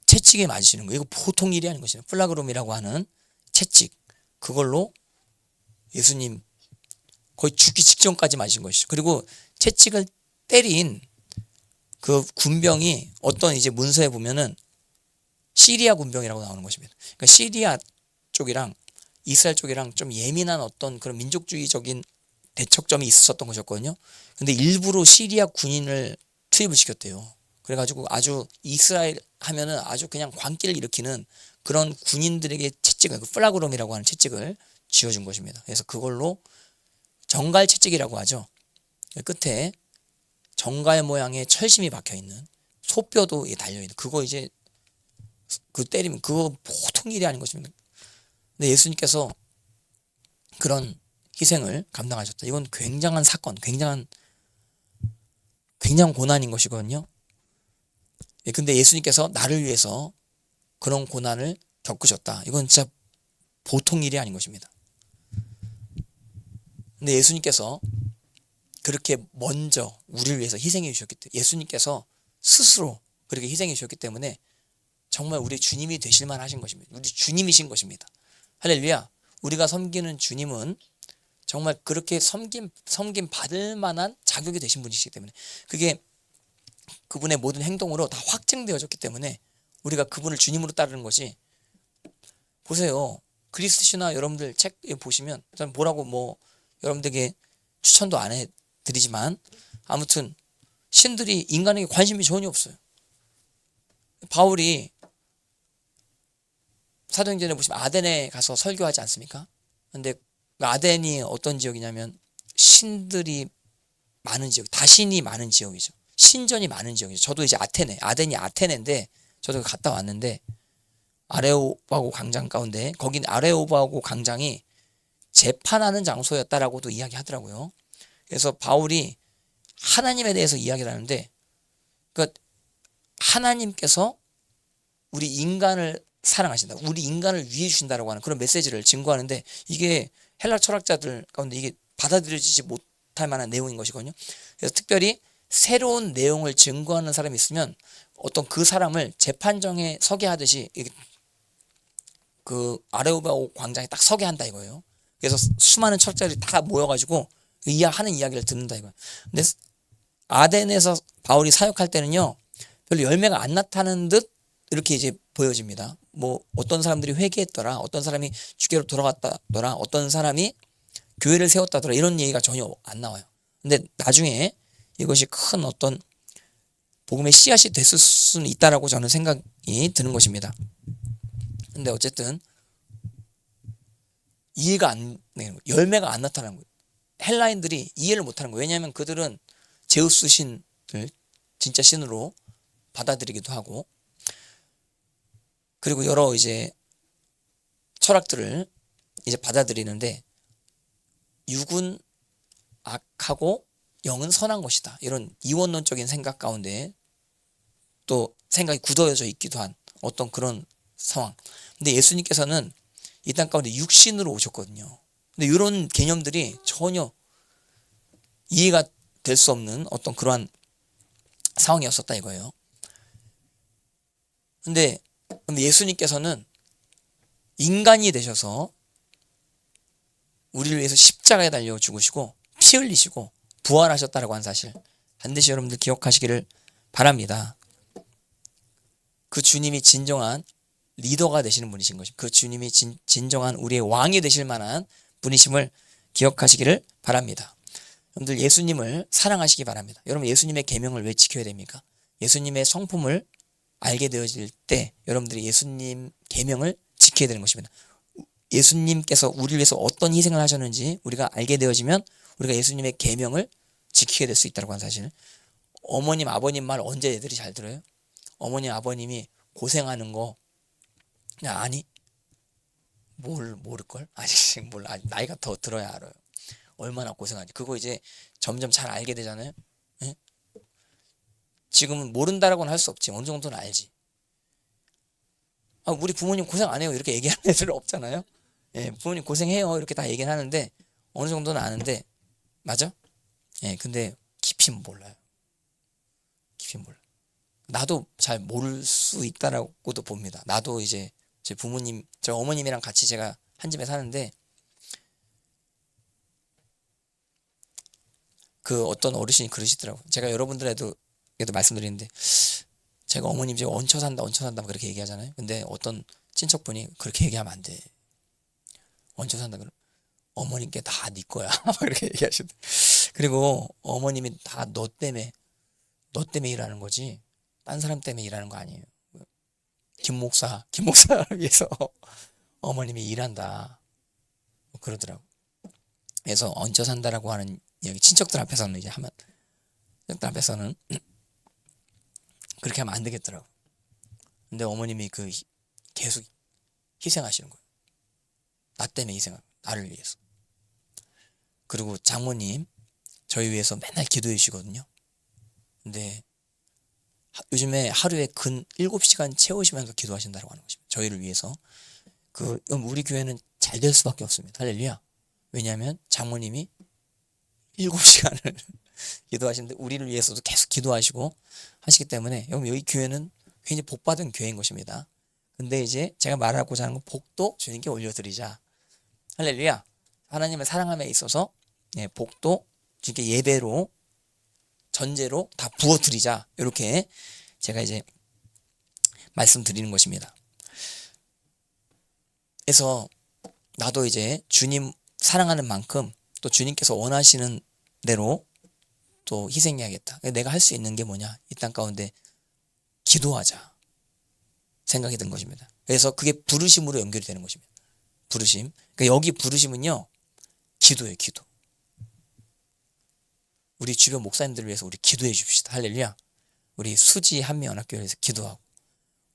채찍에 맞으시는 거, 이거 보통 일이 아닌 것입니다. 플라그롬이라고 하는 채찍, 그걸로 예수님 거의 죽기 직전까지 맞으신 것이죠. 그리고 채찍을 때린 그 군병이 어떤 이제 문서에 보면은 시리아 군병이라고 나오는 것입니다. 그러니까 시리아 쪽이랑 이스라엘 쪽이랑 좀 예민한 어떤 그런 민족주의적인 대척점이 있었던 것이었거든요. 근데 일부러 시리아 군인을 투입을 시켰대요. 그래가지고 아주 이스라엘 하면은 아주 그냥 광기를 일으키는 그런 군인들에게 채찍을, 그 플라그롬이라고 하는 채찍을 쥐어준 것입니다. 그래서 그걸로 정갈 채찍이라고 하죠. 끝에 정갈 모양의 철심이 박혀 있는, 소뼈도 달려 있는, 그거 이제 그 때리면 그거 보통 일이 아닌 것입니다. 근데 예수님께서 그런 희생을 감당하셨다. 이건 굉장한 사건, 굉장한 고난인 것이거든요. 예, 근데 예수님께서 나를 위해서 그런 고난을 겪으셨다. 이건 진짜 보통 일이 아닌 것입니다. 근데 예수님께서 그렇게 먼저 우리를 위해서 희생해 주셨기 때문에, 예수님께서 스스로 그렇게 희생해 주셨기 때문에 정말 우리 주님이 되실 만하신 것입니다. 우리 주님이신 것입니다. 할렐루야. 우리가 섬기는 주님은 정말 그렇게 섬김 받을 만한 자격이 되신 분이시기 때문에, 그게 그분의 모든 행동으로 다 확증되어졌기 때문에 우리가 그분을 주님으로 따르는 것이, 보세요. 그리스 신화 여러분들 책에 보시면, 저는 뭐라고 뭐 여러분들에게 추천도 안 해드리지만, 아무튼 신들이 인간에게 관심이 전혀 없어요. 바울이 사도행전에 보시면 아덴에 가서 설교하지 않습니까? 근데 아덴이 어떤 지역이냐면 신들이 많은 지역, 다신이 많은 지역이죠. 신전이 많은 지역이죠. 저도 이제 아덴이 아테네인데 저도 갔다 왔는데, 아레오바고 광장 가운데 거긴 아레오바고 광장이 재판하는 장소였다라고도 이야기하더라고요. 그래서 바울이 하나님에 대해서 이야기를 하는데 그러니까 하나님께서 우리 인간을 사랑하신다. 우리 인간을 위해 주신다라고 하는 그런 메시지를 증거하는데 이게 헬라 철학자들 가운데 이게 받아들여지지 못할 만한 내용인 것이거든요. 그래서 특별히 새로운 내용을 증거하는 사람이 있으면 어떤 그 사람을 재판정에 서게 하듯이 그 아레오바고 광장에 딱 서게 한다 이거예요. 그래서 수많은 철학자들이 다 모여가지고 하는 이야기를 듣는다 이거예요. 근데 아덴에서 바울이 사역할 때는요 별로 열매가 안 나타나는 듯 이렇게 이제 보여집니다. 뭐 어떤 사람들이 회개했더라, 어떤 사람이 주께로 돌아갔다더라, 어떤 사람이 교회를 세웠다더라 이런 얘기가 전혀 안 나와요. 근데 나중에 이것이 큰 어떤 복음의 씨앗이 됐을 수는 있다라고 저는 생각이 드는 것입니다. 근데 어쨌든 열매가 안 나타나는 거예요. 헬라인들이 이해를 못하는 거예요. 왜냐하면 그들은 제우스 신을 진짜 신으로 받아들이기도 하고 그리고 여러 이제 철학들을 이제 받아들이는데 육은 악하고 영은 선한 것이다. 이런 이원론적인 생각 가운데 또 생각이 굳어져 있기도 한 어떤 그런 상황. 근데 예수님께서는 이 땅 가운데 육신으로 오셨거든요. 근데 이런 개념들이 전혀 이해가 될 수 없는 어떤 그러한 상황이었었다 이거예요. 근데 예수님께서는 인간이 되셔서 우리를 위해서 십자가에 달려 죽으시고 피 흘리시고 부활하셨다라고 한 사실 반드시 여러분들 기억하시기를 바랍니다. 그 주님이 진정한 리더가 되시는 분이신 것입니다. 그 주님이 진정한 우리의 왕이 되실 만한 분이심을 기억하시기를 바랍니다. 여러분들 예수님을 사랑하시기 바랍니다. 여러분 예수님의 계명을 왜 지켜야 됩니까? 예수님의 성품을 알게 되어질 때 여러분들이 예수님 계명을 지켜야 되는 것입니다. 예수님께서 우리를 위해서 어떤 희생을 하셨는지 우리가 알게 되어지면 우리가 예수님의 계명을 지키게 될 수 있다고 하는 사실. 어머님 아버님 말 언제 애들이 잘 들어요? 어머님 아버님이 고생하는 거 아니 모를걸? 아직 몰라. 나이가 더 들어야 알아요. 얼마나 고생하는지. 그거 이제 점점 잘 알게 되잖아요. 예? 지금은 모른다라고는 할 수 없지. 어느 정도는 알지. 우리 부모님 고생 안 해요. 이렇게 얘기하는 애들은 없잖아요. 예, 부모님 고생해요. 이렇게 다 얘기는 하는데 어느 정도는 아는데 맞아? 예, 근데 깊이는 몰라요. 깊이 몰라. 나도 잘 모를 수 있다라고도 봅니다. 나도 이제 제 부모님, 저 어머님이랑 같이 제가 한 집에 사는데 그 어떤 어르신이 그러시더라고요. 제가 여러분들에도 말씀드리는데 제가 어머님 집에 얹혀 산다 그렇게 얘기하잖아요. 근데 어떤 친척분이 그렇게 얘기하면 안 돼. 얹혀 산다 그러면 어머님께 다 네 거야. 이렇게 얘기하시더라고요. 그리고 어머님이 다 너 때문에 일하는 거지 딴 사람 때문에 일하는 거 아니에요. 김 목사를 위해서 어머님이 일한다 그러더라고. 그래서 얹혀 산다라고 하는 이야기 친척들 앞에서는 이제 하면 친척들 앞에서는 그렇게 하면 안 되겠더라고. 근데 어머님이 계속 희생하시는 거예요. 나 때문에 희생하고 나를 위해서. 그리고 장모님 저희 위해서 맨날 기도해 주시거든요. 근데 요즘에 하루에 근 7시간 채우시면서 기도하신다고 하는 것입니다. 저희를 위해서. 우리 교회는 잘 될 수밖에 없습니다. 할렐루야. 왜냐하면 장모님이 7시간을 기도하시는데 우리를 위해서도 계속 기도하시고 하시기 때문에 여기 교회는 굉장히 복받은 교회인 것입니다. 근데 이제 제가 말하고자 하는 건 복도 주님께 올려드리자. 할렐루야. 하나님을 사랑함에 있어서 복도 주님께 예배로 전제로 다 부어드리자. 이렇게 제가 이제 말씀드리는 것입니다. 그래서 나도 이제 주님 사랑하는 만큼 또 주님께서 원하시는 대로 또 희생해야겠다. 내가 할 수 있는 게 뭐냐? 이 땅 가운데 기도하자 생각이 든 것입니다. 그래서 그게 부르심으로 연결이 되는 것입니다. 부르심. 그러니까 여기 부르심은요. 기도예요. 기도. 우리 주변 목사님들을 위해서 우리 기도해 줍시다. 할렐루야. 우리 수지 한미연합교회에서 기도하고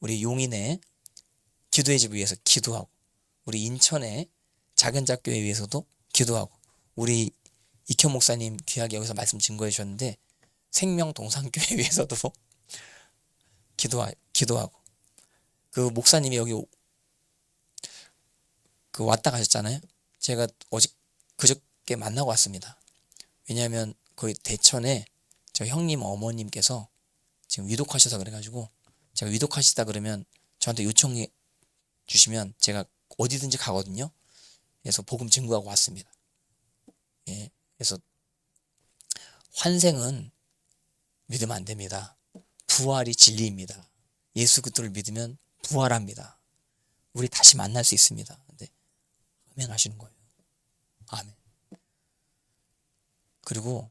우리 용인의 기도의 집을 위해서 기도하고, 우리 인천의 작은 작교회 위해서도 기도하고, 우리 이켜 목사님 귀하게 여기서 말씀 증거해 주셨는데 생명 동산교회 위해서도 기도하고, 그 목사님이 여기 그 왔다 가셨잖아요. 제가 그저께 만나고 왔습니다. 왜냐하면 거기 대천에 저 형님 어머님께서 지금 위독하셔서 그래가지고, 제가 위독하시다 그러면 저한테 요청해 주시면 제가 어디든지 가거든요. 그래서 복음 증거하고 왔습니다. 예, 그래서 환생은 믿으면 안 됩니다. 부활이 진리입니다. 예수 그리스도를 믿으면 부활합니다. 우리 다시 만날 수 있습니다. 근데 아멘 하시는 거예요. 아멘. 그리고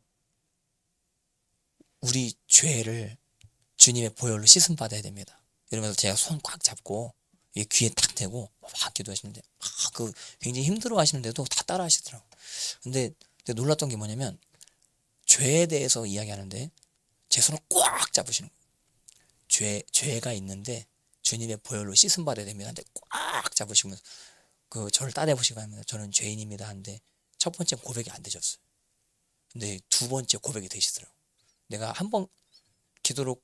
우리 죄를 주님의 보혈로 씻음 받아야 됩니다. 이러면서 제가 손 꽉 잡고 귀에 탁 대고 막 기도하시는데, 그 굉장히 힘들어 하시는데도 다 따라 하시더라고요. 근데 놀랐던 게 뭐냐면, 죄에 대해서 이야기하는데 제 손을 꽉 잡으시는 거예요. 죄가 있는데 주님의 보혈로 씻음 받아야 됩니다. 근데 꽉 잡으시면서 저를 따라해보시고 합니다. 저는 죄인입니다. 한데 첫 번째 고백이 안 되셨어요. 근데 두 번째 고백이 되시더라고요. 내가 한 번 기도로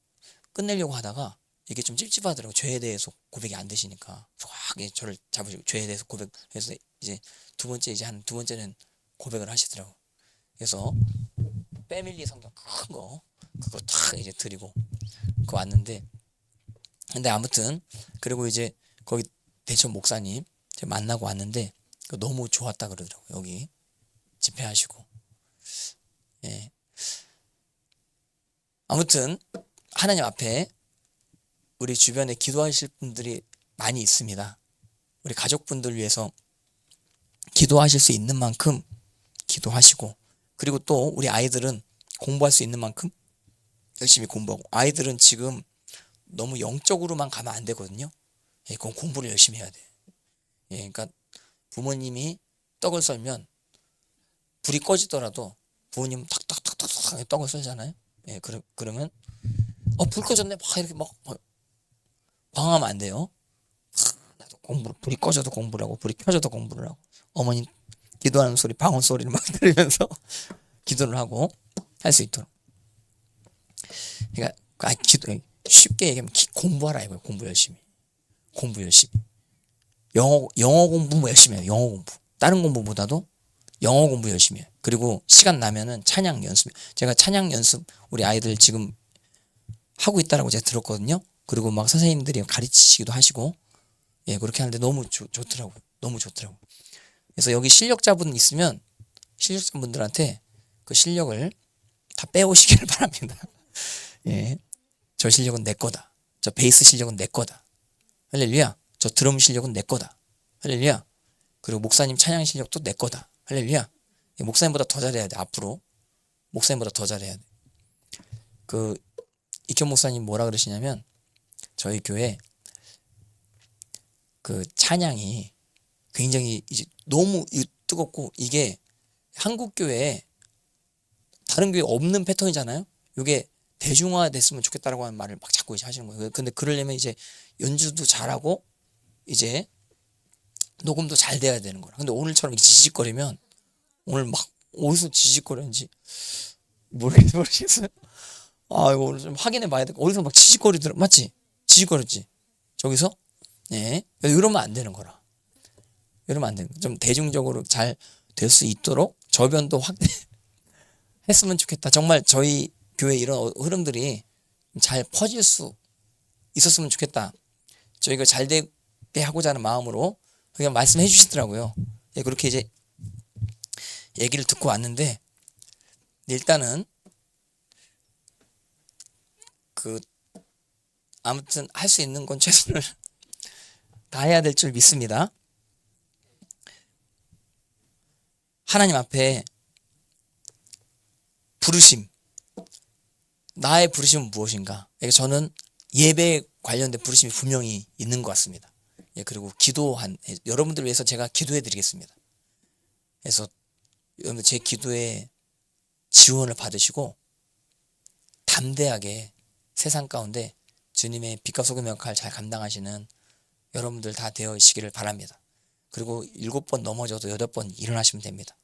끝내려고 하다가 이게 좀 찝찝하더라고요. 죄에 대해서 고백이 안 되시니까 확 저를 잡으시고 죄에 대해서 고백해서 이제 두 번째는 고백을 하시더라고요. 그래서 패밀리 성경 큰 거 그거 탁 이제 드리고 그거 왔는데, 근데 아무튼 그리고 이제 거기 대천 목사님 제가 만나고 왔는데 너무 좋았다 그러더라고요. 여기 집회하시고. 예. 아무튼 하나님 앞에 우리 주변에 기도하실 분들이 많이 있습니다. 우리 가족분들 위해서 기도하실 수 있는 만큼 기도하시고, 그리고 또 우리 아이들은 공부할 수 있는 만큼 열심히 공부하고, 아이들은 지금 너무 영적으로만 가면 안 되거든요. 예, 그건 공부를 열심히 해야 돼. 예, 그러니까 부모님이 떡을 썰면 불이 꺼지더라도 부모님은 탁탁탁탁탁 떡을 썰잖아요. 예, 그러면 불 꺼졌네 막 이렇게 막 방황하면 안 돼요. 나도 불이 꺼져도 공부를 하고 불이 켜져도 공부를 하고, 어머니 기도하는 소리, 방언 소리를 막 들으면서 기도를 하고 할 수 있도록. 그러니까 쉽게 얘기하면 공부하라 이거예요. 공부 열심히. 영어 공부 열심히 해요. 영어 공부. 다른 공부보다도 영어 공부 열심히 해요. 그리고 시간 나면은 찬양 연습. 제가 찬양 연습 우리 아이들 지금 하고 있다라고 제가 들었거든요. 그리고 막 선생님들이 가르치시기도 하시고, 예, 그렇게 하는데 너무 좋더라고요. 너무 좋더라고요. 그래서 여기 실력자분 있으면 실력자분들한테 그 실력을 다 빼오시기를 바랍니다. 예, 저 실력은 내 거다. 저 베이스 실력은 내 거다. 할렐루야. 저 드럼 실력은 내 거다. 할렐루야. 그리고 목사님 찬양 실력도 내 거다. 할렐루야. 목사님보다 더 잘해야 돼. 앞으로 목사님보다 더 잘해야 돼. 이현 목사님 뭐라 그러시냐면, 저희 교회 그 찬양이 굉장히 이제 너무 뜨겁고, 이게 한국 교회에 다른 교회 없는 패턴이잖아요. 이게 대중화 됐으면 좋겠다라고 하는 말을 막 자꾸 이제 하시는 거예요. 근데 그러려면 이제 연주도 잘하고 이제 녹음도 잘 돼야 되는 거라. 근데 오늘처럼 지직거리면, 오늘 막 어디서 지직거렸는지 모르겠어요. 이거 오늘 좀 확인해 봐야 돼. 어디서 막 지직거리더라. 맞지? 지직거렸지? 저기서? 네. 이러면 안 되는 거라. 이러면 안 되는 거야. 좀 대중적으로 잘 될 수 있도록 저변도 확대했으면 좋겠다. 정말 저희 교회 이런 흐름들이 잘 퍼질 수 있었으면 좋겠다. 저희가 잘 되게 하고자 하는 마음으로 그냥 말씀해 주시더라고요. 예, 그렇게 이제 얘기를 듣고 왔는데, 일단은 아무튼 할 수 있는 건 최선을 다해야 될 줄 믿습니다. 하나님 앞에 부르심, 나의 부르심은 무엇인가? 저는 예배에 관련된 부르심이 분명히 있는 것 같습니다. 예, 그리고 여러분들 위해서 제가 기도해 드리겠습니다. 그래서 여러분들 제 기도에 지원을 받으시고 담대하게 세상 가운데 주님의 빛과 소금의 역할을 잘 감당하시는 여러분들 다 되시기를 바랍니다. 그리고 7번 넘어져도 8번 일어나시면 됩니다.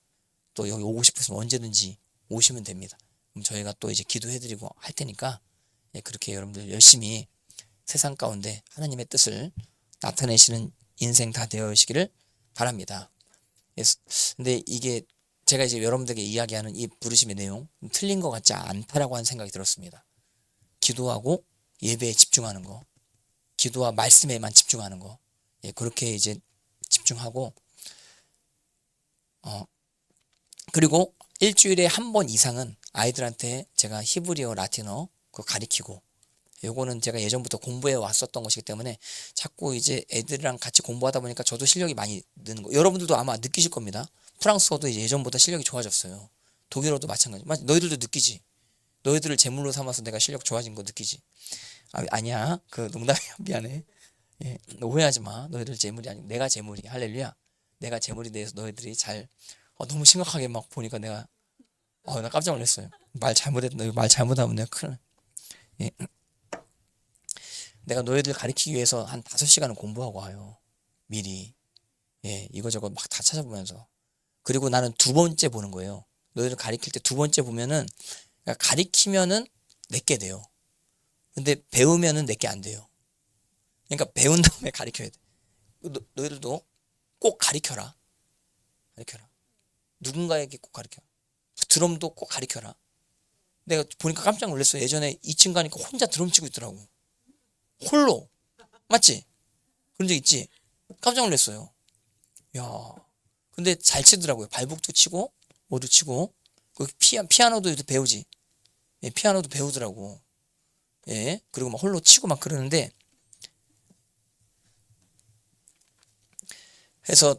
또 여기 오고 싶으시면 언제든지 오시면 됩니다. 그럼 저희가 또 이제 기도해드리고 할 테니까 예, 그렇게 여러분들 열심히 세상 가운데 하나님의 뜻을 나타내시는 인생 다 되시기를 바랍니다. 근데 이게 제가 이제 여러분들에게 이야기하는 이 부르심의 내용 틀린 것 같지 않다라고 하는 생각이 들었습니다. 기도하고 예배에 집중하는 거, 기도와 말씀에만 집중하는 거, 예, 그렇게 이제 집중하고 그리고 일주일에 한 번 이상은 아이들한테 제가 히브리어, 라틴어 그거 가리키고, 요거는 제가 예전부터 공부해 왔었던 것이기 때문에 자꾸 이제 애들이랑 같이 공부하다 보니까 저도 실력이 많이 느는 거. 여러분들도 아마 느끼실 겁니다. 프랑스어도 이제 예전보다 실력이 좋아졌어요. 독일어도 마찬가지. 너희들도 느끼지? 너희들을 제물로 삼아서 내가 실력 좋아진 거 느끼지? 아니야. 그 농담이야. 미안해. 예, 오해하지 마. 너희들 제물이 아니고 내가 제물이. 할렐루야. 내가 제물이 돼서 너희들이 잘 너무 심각하게 막 보니까 내가 나 깜짝 놀랐어요. 말 잘못했다. 말 잘못하면 내가 큰일. 예. 내가 너희들 가르치기 위해서 한 5시간은 공부하고 와요. 미리. 예, 이거저거 막 다 찾아보면서. 그리고 나는 2번째 보는 거예요. 너희들 가르칠 때 2번째 보면은, 그러니까 가르치면은 내게 돼요. 근데 배우면은 내게 안 돼요. 그러니까 배운 다음에 가르쳐야 돼. 너희들도 꼭 가르쳐라. 가르쳐라. 누군가에게 꼭 가르쳐. 드럼도 꼭 가르쳐라. 내가 보니까 깜짝 놀랐어요. 예전에 2층 가니까 혼자 드럼 치고 있더라고. 홀로. 맞지? 그런 적 있지? 깜짝 놀랐어요. 야, 근데 잘 치더라고요. 발복도 치고 뭐도 치고. 그 피아노도 배우지. 예, 피아노도 배우더라고. 예, 그리고 막 홀로 치고 막 그러는데, 해서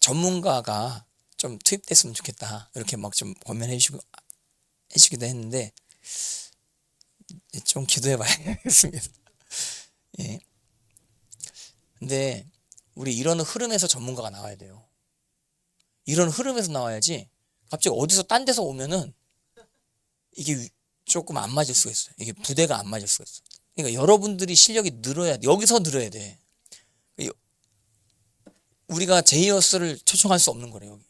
전문가가 좀 투입됐으면 좋겠다. 이렇게 막 좀 권면해 주시기도 했는데, 좀 기도해 봐야겠습니다. 예. 근데 우리 이런 흐름에서 전문가가 나와야 돼요. 이런 흐름에서 나와야지 갑자기 어디서 딴 데서 오면은 이게 조금 안 맞을 수가 있어요. 이게 부대가 안 맞을 수가 있어요. 그러니까 여러분들이 실력이 늘어야 돼. 여기서 늘어야 돼. 우리가 제이어스를 초청할 수 없는 거래요. 여기.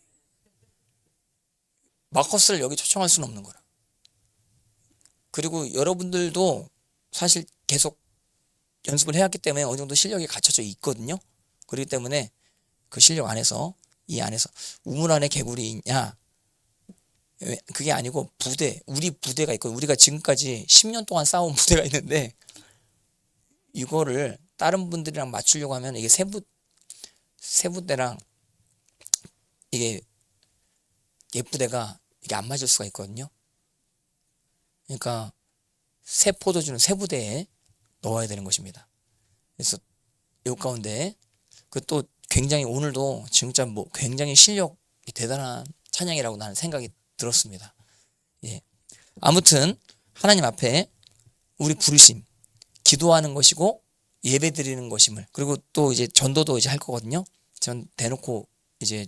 마커스를 여기 초청할 수는 없는 거라. 그리고 여러분들도 사실 계속 연습을 해왔기 때문에 어느 정도 실력이 갖춰져 있거든요. 그렇기 때문에 그 실력 안에서, 이 안에서 우물 안에 개구리 있냐? 그게 아니고 우리 부대가 있고, 우리가 지금까지 10년 동안 쌓아온 부대가 있는데, 이거를 다른 분들이랑 맞추려고 하면 이게 세 부대랑 이게 예부대가 이게 안 맞을 수가 있거든요. 그러니까 새 포도주는 새 부대에 넣어야 되는 것입니다. 그래서 이 가운데 그 또 굉장히 오늘도 진짜 뭐 굉장히 실력이 대단한 찬양이라고 나는 생각이 들었습니다. 예. 아무튼 하나님 앞에 우리 부르심, 기도하는 것이고 예배 드리는 것임을, 그리고 또 이제 전도도 이제 할 거거든요. 전 대놓고 이제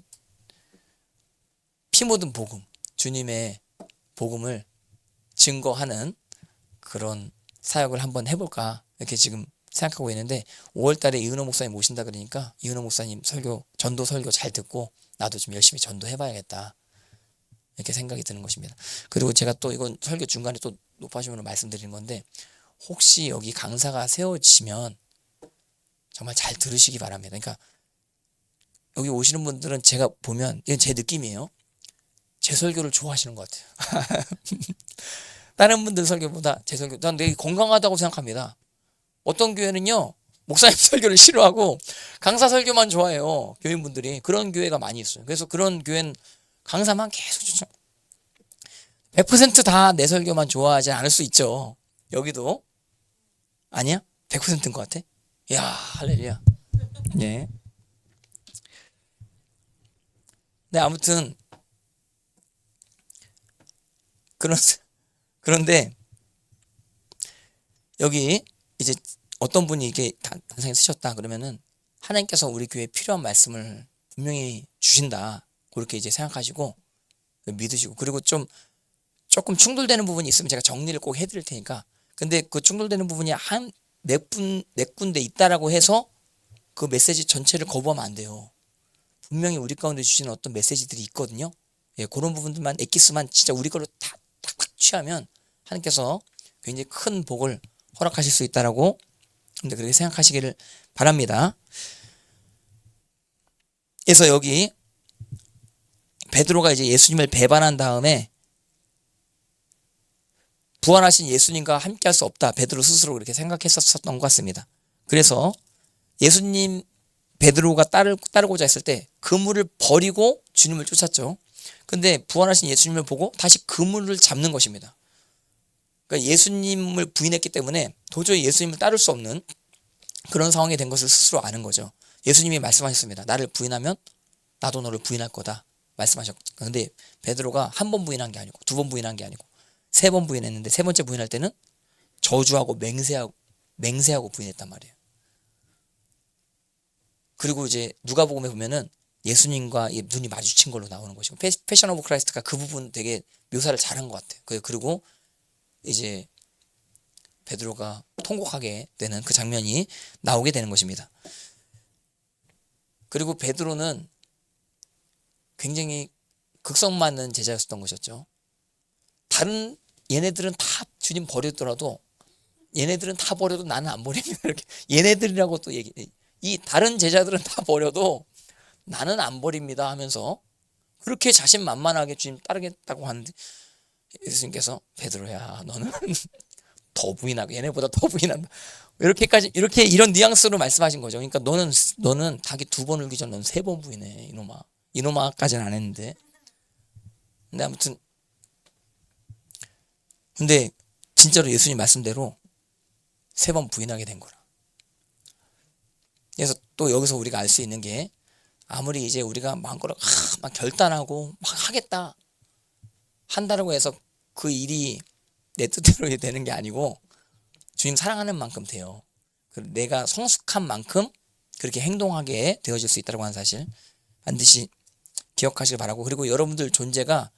피 묻은 복음, 주님의 복음을 증거하는 그런 사역을 한번 해볼까 이렇게 지금 생각하고 있는데, 5월달에 이은호 목사님 오신다 그러니까 이은호 목사님 전도 설교 잘 듣고 나도 좀 열심히 전도해봐야겠다 이렇게 생각이 드는 것입니다. 그리고 제가 또 이건 설교 중간에 또 높아심으로 말씀드리는 건데, 혹시 여기 강사가 세워지면 정말 잘 들으시기 바랍니다. 그러니까 여기 오시는 분들은 제가 보면, 이건 제 느낌이에요, 제 설교를 좋아하시는 것 같아요. 다른 분들 설교보다 제 설교, 난 되게 건강하다고 생각합니다. 어떤 교회는요, 목사님 설교를 싫어하고 강사 설교만 좋아해요. 교인분들이. 그런 교회가 많이 있어요. 그래서 그런 교회는 강사만 계속 100% 다 내 설교만 좋아하지 않을 수 있죠. 여기도 아니야? 100%인 것 같아? 이야, 할렐루야. 예. 네, 아무튼 그런데 여기 이제 어떤 분이 이게 단상에 쓰셨다 그러면은 하나님께서 우리 교회에 필요한 말씀을 분명히 주신다, 그렇게 이제 생각하시고 믿으시고, 그리고 조금 충돌되는 부분이 있으면 제가 정리를 꼭 해드릴 테니까 근데 그 충돌되는 부분이 한 몇 군데 있다라고 해서 그 메시지 전체를 거부하면 안 돼요. 분명히 우리 가운데 주시는 어떤 메시지들이 있거든요. 예, 그런 부분들만 엑기스만 진짜 우리 걸로 다 탁탁 취하면 하나님께서 굉장히 큰 복을 허락하실 수 있다라고 근데 그렇게 생각하시기를 바랍니다. 그래서 여기 베드로가 이제 예수님을 배반한 다음에 부활하신 예수님과 함께 할 수 없다. 베드로 스스로 그렇게 생각했었던 것 같습니다. 그래서 예수님 베드로가 따르고자 했을 때 그물을 버리고 주님을 쫓았죠. 근데 부활하신 예수님을 보고 다시 그물을 잡는 것입니다. 그러니까 예수님을 부인했기 때문에 도저히 예수님을 따를 수 없는 그런 상황이 된 것을 스스로 아는 거죠. 예수님이 말씀하셨습니다. 나를 부인하면 나도 너를 부인할 거다. 말씀하셨고. 근데 베드로가 한 번 부인한 게 아니고 두 번 부인한 게 아니고 세 번 부인했는데 세 번째 부인할 때는 저주하고 맹세하고 부인했단 말이에요. 그리고 이제 누가복음에 보면은 예수님과 눈이 마주친 걸로 나오는 것이고 패션 오브 크라이스트가 그 부분 되게 묘사를 잘한 것 같아요. 그리고 이제 베드로가 통곡하게 되는 그 장면이 나오게 되는 것입니다. 그리고 베드로는 굉장히 극성 많은 제자였었던 것이었죠. 다른 얘네들은 다 주님 버리더라도 얘네들은 다 버려도 나는 안 버립니다. 이렇게 얘네들이라고 또 이 다른 제자들은 다 버려도 나는 안 버립니다 하면서 그렇게 자신만만하게 주님 따르겠다고 하는데 예수님께서 베드로야 너는 더 부인하고 얘네보다 더 부인한다. 이렇게 이런 뉘앙스로 말씀하신 거죠. 그러니까 너는 닭이 두 번 울기 전 너는 세 번 부인해 이놈아까지는 안 했는데 근데 아무튼 근데 진짜로 예수님 말씀대로 세 번 부인하게 된 거라. 그래서 또 여기서 우리가 알 수 있는 게 아무리 이제 우리가 마음껏 막 결단하고 막 하겠다 한다고 해서 그 일이 내 뜻대로 되는 게 아니고 주님 사랑하는 만큼 돼요. 내가 성숙한 만큼 그렇게 행동하게 되어질 수 있다고 하는 사실 반드시 기억하시길 바라고 그리고 여러분들 존재가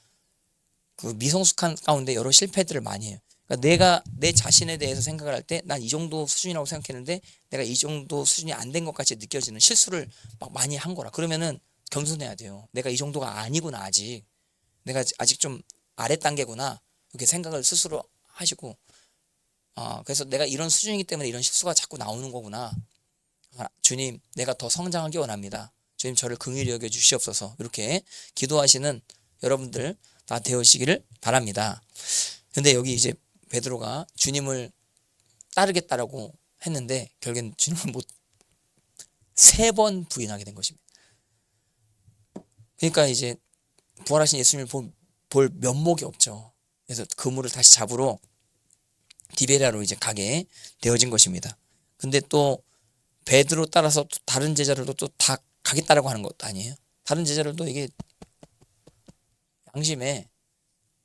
그 미성숙한 가운데 여러 실패들을 많이 해요. 그러니까 내가 내 자신에 대해서 생각을 할 때 난 이 정도 수준이라고 생각했는데 내가 이 정도 수준이 안 된 것 같이 느껴지는 실수를 막 많이 한 거라. 그러면은 겸손해야 돼요. 내가 이 정도가 아니구나 아직. 내가 아직 좀 아래 단계구나. 이렇게 생각을 스스로 하시고 그래서 내가 이런 수준이기 때문에 이런 실수가 자꾸 나오는 거구나. 주님 내가 더 성장하기 원합니다. 주님 저를 긍휼히 여겨 주시옵소서. 이렇게 기도하시는 여러분들 다 되어시기를 바랍니다. 근데 여기 이제 베드로가 주님을 따르겠다라고 했는데 결국엔 주님을 세 번 부인하게 된 것입니다. 그러니까 이제 부활하신 예수님을 볼 면목이 없죠. 그래서 그물을 다시 잡으러 디베랴로 이제 가게 되어진 것입니다. 근데 또 베드로 따라서 또 다른 제자들도 또 다 가겠다라고 하는 것도 아니에요. 다른 제자들도 이게 양심에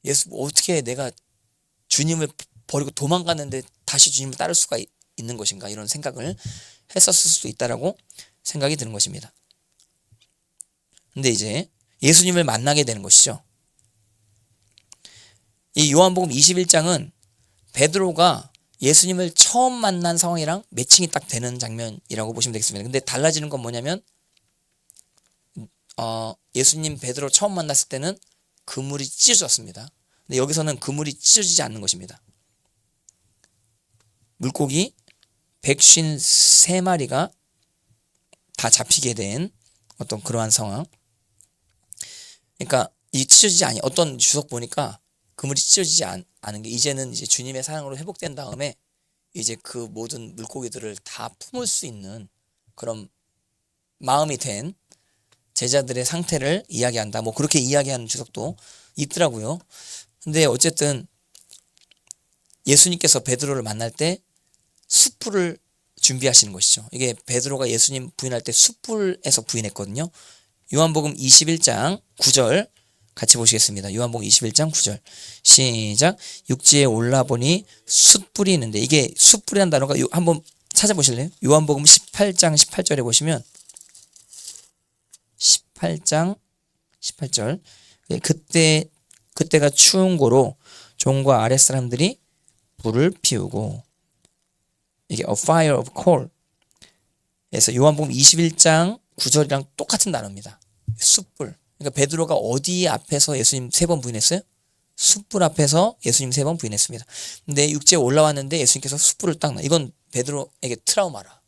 예수 어떻게 내가 주님을 버리고 도망갔는데 다시 주님을 따를 수가 있는 것인가 이런 생각을 했었을 수도 있다라고 생각이 드는 것입니다. 근데 이제 예수님을 만나게 되는 것이죠. 이 요한복음 21장은 베드로가 예수님을 처음 만난 상황이랑 매칭이 딱 되는 장면이라고 보시면 되겠습니다. 근데 달라지는 건 뭐냐면 예수님 베드로 처음 만났을 때는 그물이 찢어졌습니다. 근데 여기서는 그물이 찢어지지 않는 것입니다. 물고기 153마리가 다 잡히게 된 어떤 그러한 상황. 그러니까 이 찢어지지 않니 어떤 주석 보니까 그물이 찢어지지 않은 게 이제는 이제 주님의 사랑으로 회복된 다음에 이제 그 모든 물고기들을 다 품을 수 있는 그런 마음이 된 제자들의 상태를 이야기한다. 뭐 그렇게 이야기하는 주석도 있더라고요. 근데 어쨌든 예수님께서 베드로를 만날 때 숯불을 준비하시는 것이죠. 이게 베드로가 예수님 부인할 때 숯불에서 부인했거든요. 요한복음 21장 9절 같이 보시겠습니다. 요한복음 21장 9절 시작. 육지에 올라보니 숯불이 있는데 이게 숯불이라는 단어가 한번 찾아보실래요? 요한복음 18장 18절에 보시면 18장 18절 그때가 추운 고로 종과 아랫사람들이 불을 피우고, 이게 a fire of coal. 그래서 요한복음 21장 9절이랑 똑같은 단어입니다. 숯불. 그러니까 베드로가 어디 앞에서 예수님 3번 부인했어요? 숯불 앞에서 예수님 3번 부인했습니다. 근데 육지에 올라왔는데 예수님께서 숯불을 딱 놔. 이건 베드로에게 트라우마라.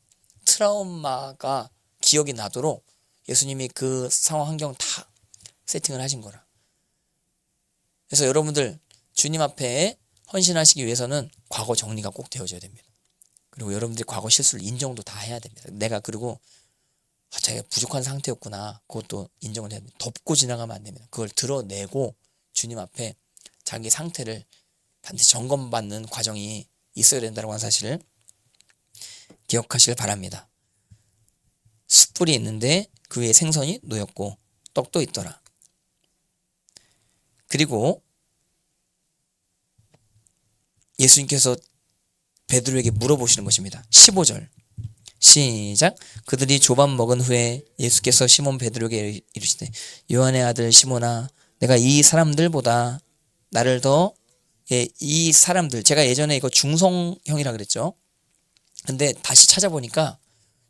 트라우마가 기억이 나도록 예수님이 그 상황 환경 다 세팅을 하신 거라. 그래서 여러분들 주님 앞에 헌신하시기 위해서는 과거 정리가 꼭 되어져야 됩니다. 그리고 여러분들이 과거 실수를 인정도 다 해야 됩니다. 내가 그리고 자기가 부족한 상태였구나. 그것도 인정을 해야 됩니다. 덮고 지나가면 안 됩니다. 그걸 드러내고 주님 앞에 자기 상태를 반드시 점검받는 과정이 있어야 된다고 하는 사실을 기억하시길 바랍니다. 숯불이 있는데 그 위에 생선이 놓였고 떡도 있더라. 그리고 예수님께서 베드로에게 물어보시는 것입니다. 15절 시작. 그들이 조밥 먹은 후에 예수께서 시몬 베드로에게 이르시되 요한의 아들 시몬아 내가 이 사람들보다 나를 더 이 사람들 제가 예전에 이거 중성형이라 그랬죠. 근데 다시 찾아보니까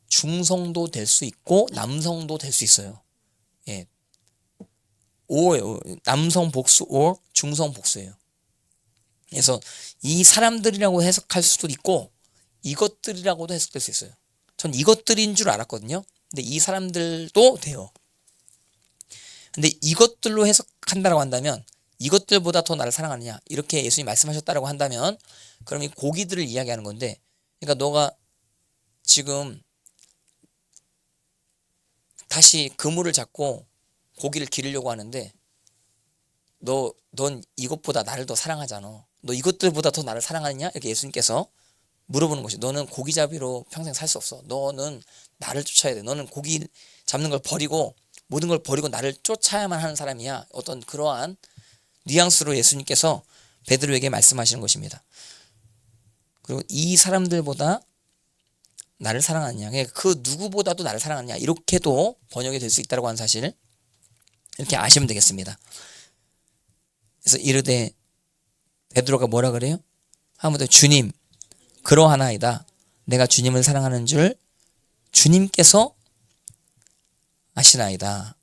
중성도 될 수 있고 남성도 될 수 있어요. 예. 오예요. 남성 복수 or 중성 복수예요. 그래서 이 사람들이라고 해석할 수도 있고 이것들이라고도 해석될 수 있어요. 전 이것들인 줄 알았거든요. 근데 이 사람들도 돼요. 근데 이것들로 해석한다고 한다면 이것들보다 더 나를 사랑하느냐 이렇게 예수님이 말씀하셨다고 한다면 그럼 이 고기들을 이야기하는 건데, 그러니까 너가 지금 다시 그물을 잡고 고기를 기르려고 하는데 넌 이것보다 나를 더 사랑하잖아. 너 이것들보다 더 나를 사랑하느냐? 이렇게 예수님께서 물어보는 것이, 너는 고기잡이로 평생 살 수 없어. 너는 나를 쫓아야 돼. 너는 고기 잡는 걸 버리고 모든 걸 버리고 나를 쫓아야만 하는 사람이야. 어떤 그러한 뉘앙스로 예수님께서 베드로에게 말씀하시는 것입니다. 그리고 이 사람들보다 나를 사랑하느냐, 그 누구보다도 나를 사랑하느냐 이렇게도 번역이 될 수 있다고 하는 사실을 이렇게 아시면 되겠습니다. 그래서 이르되 베드로가 뭐라 그래요? 아무도 주님 그러하나이다. 내가 주님을 사랑하는 줄 주님께서 아시나이다.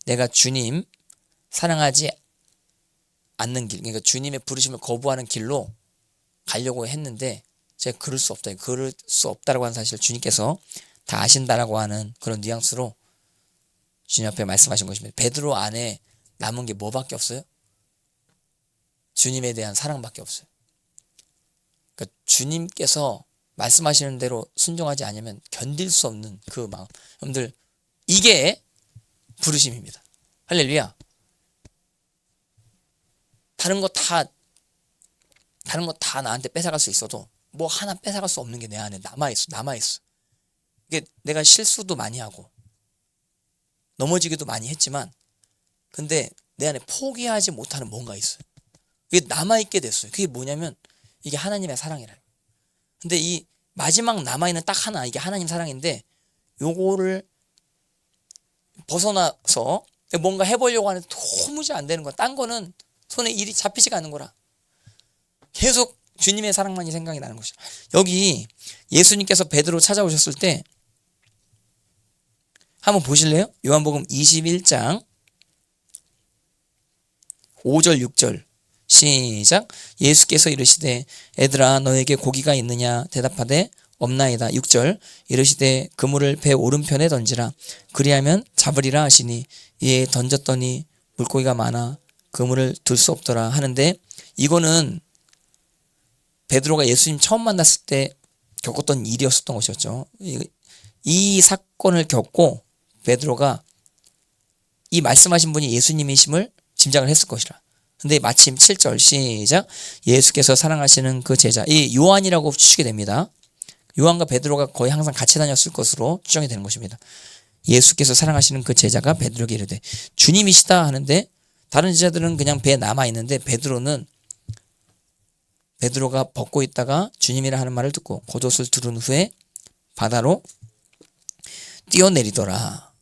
내가 주님 사랑하지 않는 길, 그러니까 주님의 부르심을 거부하는 길로 가려고 했는데 제가 그럴 수 없다. 그럴 수 없다라고 하는 사실을 주님께서 다 아신다라고 하는 그런 뉘앙스로 주님 앞에 말씀하신 것입니다. 베드로 안에 남은 게 뭐밖에 없어요? 주님에 대한 사랑밖에 없어요. 그러니까 주님께서 말씀하시는 대로 순종하지 않으면 견딜 수 없는 그 마음. 여러분들 이게 부르심입니다. 할렐루야. 다른 거 다 나한테 뺏어갈 수 있어도 뭐 하나 뺏어갈 수 없는 게 내 안에 남아있어. 이게 내가 실수도 많이 하고 넘어지기도 많이 했지만 근데 내 안에 포기하지 못하는 뭔가 있어요. 이게 남아있게 됐어요. 그게 뭐냐면 이게 하나님의 사랑이라요. 근데 이 마지막 남아있는 딱 하나, 이게 하나님 사랑인데 요거를 벗어나서 뭔가 해보려고 하는데 도무지 안 되는 거야. 딴 거는 손에 일이 잡히지가 않는 거라. 계속 주님의 사랑만이 생각이 나는 것이죠. 여기 예수님께서 베드로 찾아오셨을 때 한번 보실래요? 요한복음 21장 5절 6절 시작. 예수께서 이르시되 애들아 너에게 고기가 있느냐 대답하되 없나이다. 6절 이르시되 그물을 배 오른편에 던지라 그리하면 잡으리라 하시니 이에 던졌더니 물고기가 많아 그물을 들 수 없더라 하는데, 이거는 베드로가 예수님 처음 만났을 때 겪었던 일이었었던 것이었죠. 이 사건을 겪고 베드로가 이 말씀하신 분이 예수님이심을 짐작을 했을 것이라. 근데 마침 7절 시작. 예수께서 사랑하시는 그 제자, 이 요한이라고 추측이 됩니다. 요한과 베드로가 거의 항상 같이 다녔을 것으로 추정이 되는 것입니다. 예수께서 사랑하시는 그 제자가 베드로에게 이르되 주님이시다 하는데, 다른 제자들은 그냥 배에 남아있는데 베드로가 벗고 있다가 주님이라 하는 말을 듣고 겉옷을 두른 후에 바다로 뛰어내리더라.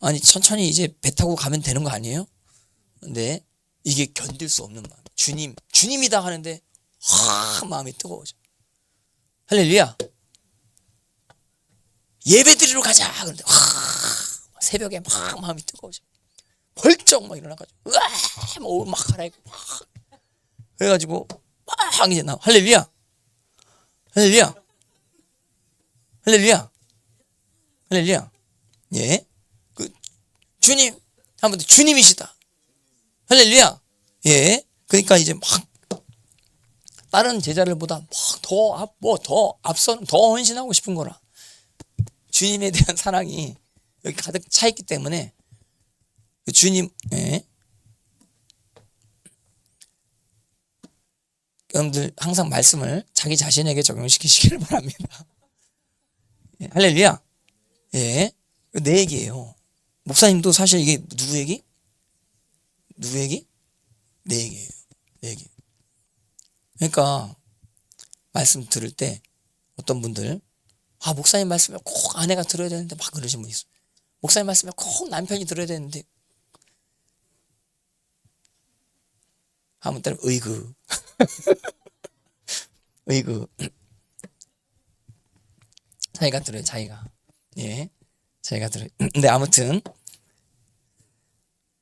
아니 천천히 이제 배 타고 가면 되는 거 아니에요? 근데 이게 견딜 수 없는 마음. 주님이다 하는데 마음이 뜨거워져. 할렐루야. 예배 드리러 가자. 그런데 새벽에 막 마음이 뜨거워져. 벌쩍 막 일어나가지고 막 갈아입고 막 그래가지고 막 이제 나 할렐루야. 할렐루야. 할렐루야. 할렐루야. 예. 그 주님 한번 주님이시다. 할렐루야. 예. 그러니까 이제 막 다른 제자들보다 더 앞서는 더 헌신하고 싶은 거라. 주님에 대한 사랑이 여기 가득 차 있기 때문에 주님, 예. 여러분들 항상 말씀을 자기 자신에게 적용시키시기를 바랍니다. 예. 할렐루야. 예. 내 얘기예요. 목사님도 사실 이게 누구 얘기? 누구 얘기? 내 얘기예요. 내 얘기. 그러니까 말씀 들을 때 어떤 분들 목사님 말씀을 꼭 아내가 들어야 되는데 막 그러신 분 있어요. 목사님 말씀을 꼭 남편이 들어야 되는데 한번 따라 의그 의그 자기가 들어요. 자기가. 예. 자기가 들어요. 근데 아무튼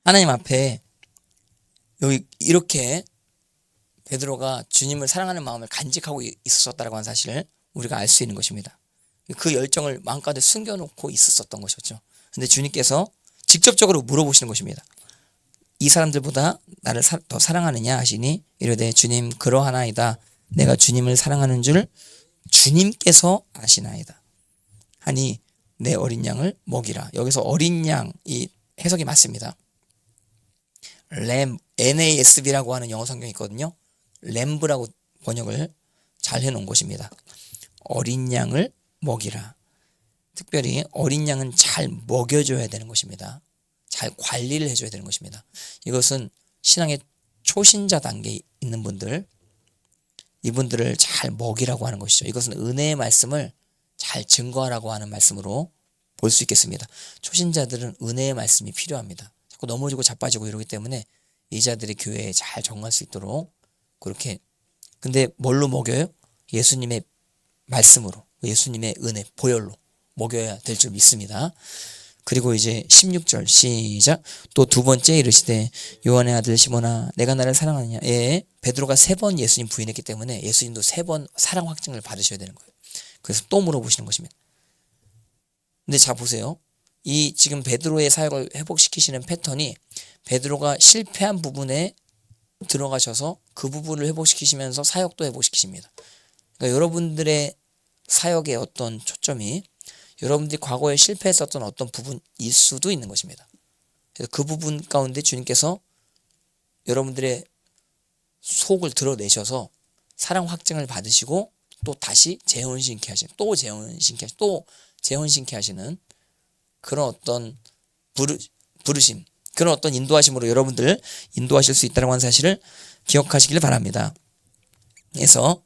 하나님 앞에 여기 이렇게 베드로가 주님을 사랑하는 마음을 간직하고 있었다라고 하는 사실을 우리가 알 수 있는 것입니다. 그 열정을 마음가운데 숨겨놓고 있었던 것이었죠. 근데 주님께서 직접적으로 물어보시는 것입니다. 이 사람들보다 나를 더 사랑하느냐 하시니 이르되 주님 그러하나이다. 내가 주님을 사랑하는 줄 주님께서 아시나이다. 하니 내 어린 양을 먹이라. 여기서 어린 양 이 해석이 맞습니다. NASB라고 하는 영어 성경이 있거든요. 램브라고 번역을 잘 해놓은 것입니다. 어린 양을 먹이라. 특별히 어린 양은 잘 먹여줘야 되는 것입니다. 잘 관리를 해줘야 되는 것입니다. 이것은 신앙의 초신자 단계에 있는 분들, 이분들을 잘 먹이라고 하는 것이죠. 이것은 은혜의 말씀을 잘 증거하라고 하는 말씀으로 볼 수 있겠습니다. 초신자들은 은혜의 말씀이 필요합니다. 자꾸 넘어지고 자빠지고 이러기 때문에 이 자들이 교회에 잘 적응할 수 있도록 그렇게. 근데 뭘로 먹여요? 예수님의 말씀으로, 예수님의 은혜, 보혈로 먹여야 될 줄 믿습니다. 그리고 이제 16절 시작. 또 두 번째 이르시되 요한의 아들 시몬아 내가 나를 사랑하느냐. 예, 베드로가 3번 예수님 부인했기 때문에 예수님도 3번 사랑 확증을 받으셔야 되는 거예요. 그래서 또 물어보시는 것입니다. 근데 자 보세요. 이 지금 베드로의 사역을 회복시키시는 패턴이 베드로가 실패한 부분에 들어가셔서 그 부분을 회복시키시면서 사역도 회복시키십니다. 그러니까 여러분들의 사역의 어떤 초점이 여러분들이 과거에 실패했었던 어떤 부분일 수도 있는 것입니다. 그래서 그 부분 가운데 주님께서 여러분들의 속을 드러내셔서 사랑 확증을 받으시고 또 다시 재혼신케 하시는, 또 재혼신케 하시는 그런 어떤 부르심, 그런 어떤 인도하심으로 여러분들을 인도하실 수 있다는 하는 사실을 기억하시길 바랍니다. 그래서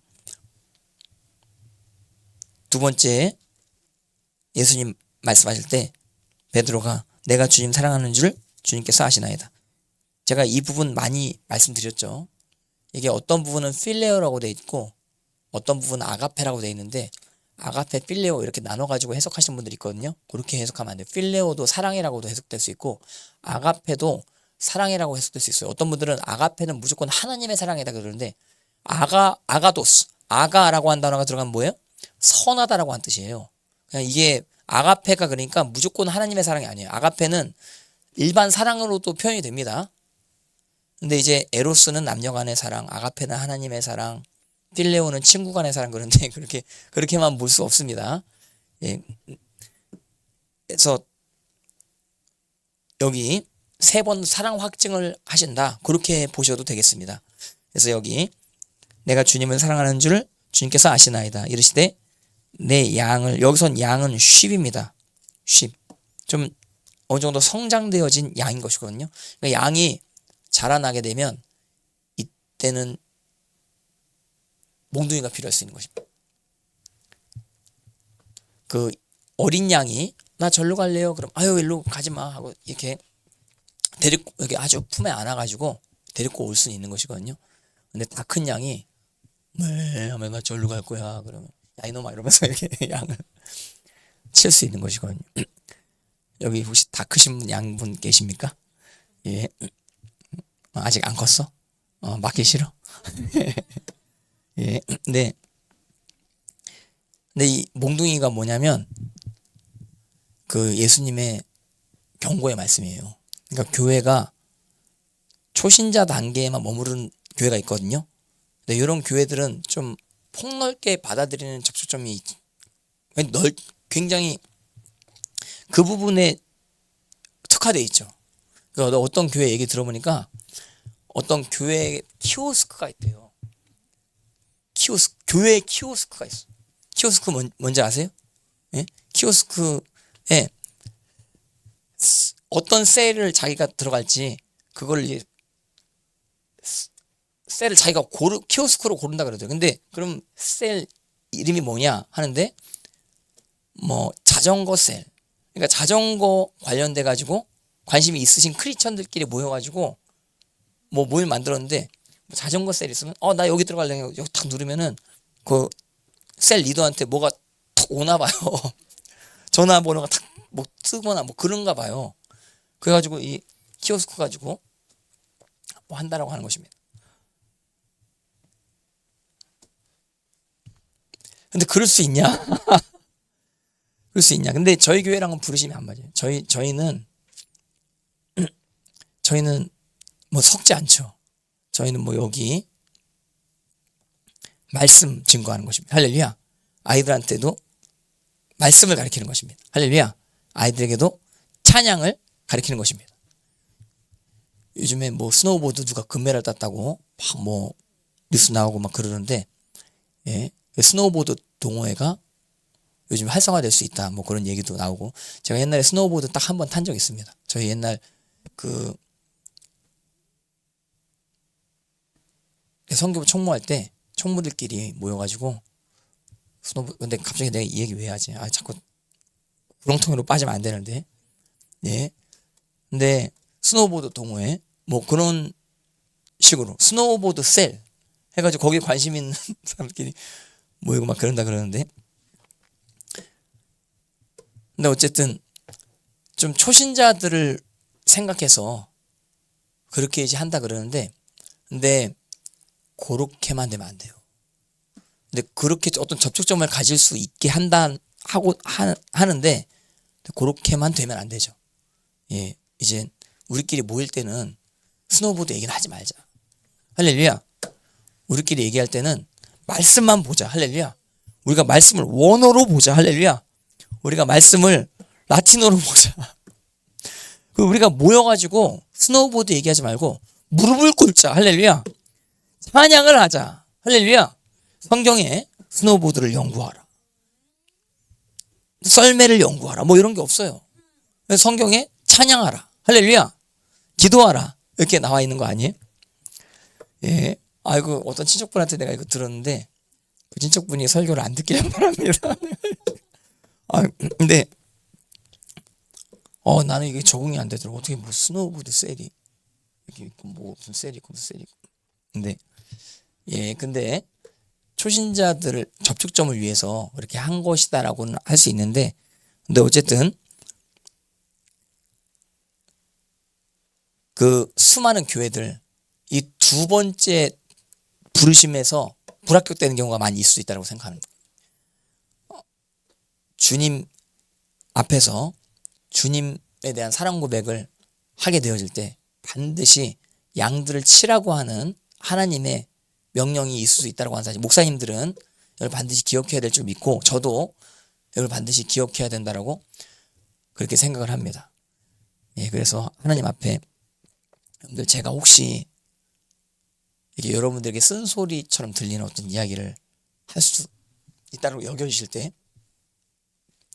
두 번째 예수님 말씀하실 때 베드로가 내가 주님 사랑하는 줄 주님께서 아시나이다. 제가 이 부분 많이 말씀드렸죠. 이게 어떤 부분은 필레오라고 돼 있고 어떤 부분은 아가페라고 돼 있는데 아가페, 필레오 이렇게 나눠가지고 해석하시는 분들이 있거든요. 그렇게 해석하면 안 돼요. 필레오도 사랑이라고도 해석될 수 있고 아가페도 사랑이라고 해석될 수 있어요. 어떤 분들은 아가페는 무조건 하나님의 사랑이다 그러는데 아가도스, 아가라고 한 단어가 들어가면 뭐예요? 선하다라고 한 뜻이에요. 그냥 이게 아가페가 그러니까 무조건 하나님의 사랑이 아니에요. 아가페는 일반 사랑으로도 표현이 됩니다. 근데 이제 에로스는 남녀 간의 사랑, 아가페는 하나님의 사랑, 필레오는 친구 간의 사랑 그런데 그렇게만 볼 수 없습니다. 예. 그래서 여기 3번 사랑 확증을 하신다. 그렇게 보셔도 되겠습니다. 그래서 여기 내가 주님을 사랑하는 줄 주님께서 아시나이다. 이르시되 내 양을, 여기선 양은 쉽입니다. 쉽. 좀 어느 정도 성장되어진 양인 것이거든요. 그러니까 양이 자라나게 되면 이때는 몽둥이가 필요할 수 있는 것입니다. 그 어린 양이 나 절로 갈래요. 그럼 아유 일로 가지 마 하고 이렇게 데리고 여기 아주 품에 안아가지고 데리고 올 수는 있는 것이거든요. 근데 다 큰 양이 왜 하면 나 절로 갈 거야. 그러면 야 이놈아 이러면서 이렇게 양을 칠 수 있는 것이거든요. 여기 혹시 다 크신 분 양분 계십니까? 예. 아직 안 컸어? 맞기 싫어? 예. 네. 근데 이 몽둥이가 뭐냐면 그 예수님의 경고의 말씀이에요. 그러니까 교회가 초신자 단계에만 머무른 교회가 있거든요. 근데 이런 교회들은 좀 폭넓게 받아들이는 접촉점이 굉장히 그 부분에 특화되어 있죠. 그러니까 어떤 교회 얘기 들어보니까 어떤 교회에 키오스크가 있대요. 교회에 키오스크가 있어. 키오스크 뭔지 아세요? 예? 키오스크에 어떤 셀을 자기가 들어갈지 그걸 이제 셀을 자기가 키오스크로 고른다 그러더라고요. 근데 그럼 셀 이름이 뭐냐 하는데 뭐 자전거 셀. 그러니까 자전거 관련돼 가지고 관심이 있으신 크리스천들끼리 모여가지고 뭐 모임 만들었는데 자전거 셀 있으면 나 여기 들어갈래. 여기 탁 누르면은 그 셀 리더한테 뭐가 탁 오나 봐요. 전화번호가 탁 뭐 뜨거나 뭐 그런가 봐요. 그래가지고 이 키오스크 가지고 뭐 한다라고 하는 것입니다. 근데 그럴 수 있냐? 그럴 수 있냐? 근데 저희 교회랑은 부르심이 안 맞아요. 저희는 뭐 섞지 않죠. 저희는 뭐 여기 말씀 증거하는 것입니다. 할렐루야. 아이들한테도 말씀을 가르치는 것입니다. 할렐루야. 아이들에게도 찬양을 가르치는 것입니다. 요즘에 뭐 스노우보드 누가 금메달 땄다고 막 뭐 뉴스 나오고 막 그러는데, 예, 스노우보드 동호회가 요즘 활성화될 수 있다 뭐 그런 얘기도 나오고, 제가 옛날에 스노우보드 딱 한 번 탄 적이 있습니다. 저희 옛날 그 선교부 총무할 때 총무들끼리 모여가지고 근데 갑자기 내가 이 얘기 왜 하지? 자꾸 구렁텅이로 빠지면 안 되는데. 예. 근데 스노우보드 동호회 뭐 그런 식으로 스노우보드 셀 해가지고 거기에 관심 있는 사람들끼리 모이고 막 그런다 그러는데, 근데 어쨌든 좀 초신자들을 생각해서 그렇게 이제 한다 그러는데, 근데 그렇게만 되면 안 돼요. 근데 그렇게 어떤 접촉점을 가질 수 있게 하는데 그렇게만 되면 안 되죠. 예, 이제 우리끼리 모일 때는 스노우보드 얘기는 하지 말자. 할렐루야. 우리끼리 얘기할 때는 말씀만 보자. 할렐루야. 우리가 말씀을 원어로 보자. 할렐루야. 우리가 말씀을 라틴어로 보자. 우리가 모여가지고 스노우보드 얘기하지 말고 무릎을 꿇자. 할렐루야. 찬양을 하자. 할렐루야. 성경에 스노우보드를 연구하라, 썰매를 연구하라, 뭐 이런 게 없어요. 성경에 찬양하라, 할렐루야, 기도하라 이렇게 나와 있는 거 아니에요? 예. 아이고, 어떤 친척분한테 내가 이거 들었는데 그 친척분이 설교를 안 듣기를 바랍니다. 근데 나는 이게 적응이 안 되더라고. 어떻게 뭐 스노우보드 셀이 이렇게 있고 뭐 무슨 셀이 있고 무슨 셀이 있고. 근데 초신자들을 접촉점을 위해서 그렇게 한 것이다라고는 할 수 있는데, 근데 어쨌든 그 수많은 교회들 이 두 번째 부르심에서 불합격되는 경우가 많이 있을 수 있다고 생각합니다. 주님 앞에서 주님에 대한 사랑 고백을 하게 되어질 때 반드시 양들을 치라고 하는 하나님의 명령이 있을 수 있다고 하는 사실, 목사님들은 이걸 반드시 기억해야 될 줄 믿고 저도 이걸 반드시 기억해야 된다라고 그렇게 생각을 합니다. 예, 그래서 하나님 앞에 여러분들, 제가 혹시 이게 여러분들에게 쓴소리처럼 들리는 어떤 이야기를 할 수 있다고 여겨주실 때,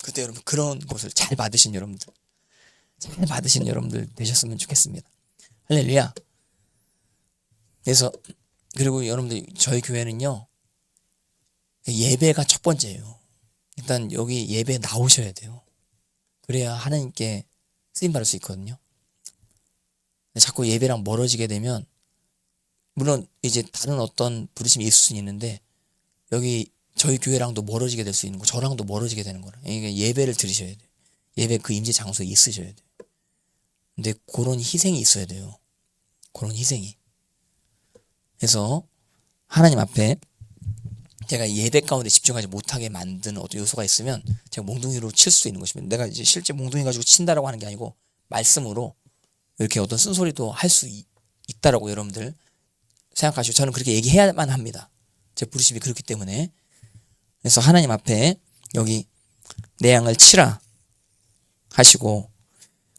그때 여러분 그런 것을 잘 받으신 여러분들 되셨으면 좋겠습니다. 할렐루야. 그래서 그리고 여러분들, 저희 교회는요, 예배가 첫 번째예요. 일단 여기 예배 나오셔야 돼요. 그래야 하나님께 쓰임 받을 수 있거든요. 자꾸 예배랑 멀어지게 되면, 물론 이제 다른 어떤 부르심이 있을 수는 있는데 여기 저희 교회랑도 멀어지게 될 수 있는 거, 저랑도 멀어지게 되는 거라. 이게 예배를 드리셔야 돼요. 예배 그 임재 장소에 있으셔야 돼요. 근데 그런 희생이 있어야 돼요. 그런 희생이. 그래서 하나님 앞에 제가 예배 가운데 집중하지 못하게 만드는 어떤 요소가 있으면 제가 몽둥이로 칠 수 있는 것입니다. 내가 이제 실제 몽둥이 가지고 친다라고 하는 게 아니고 말씀으로 이렇게 어떤 쓴소리도 할 수 있다라고 여러분들 생각하시고 저는 그렇게 얘기해야만 합니다. 제 부르심이 그렇기 때문에. 그래서 하나님 앞에 여기 내 양을 치라 하시고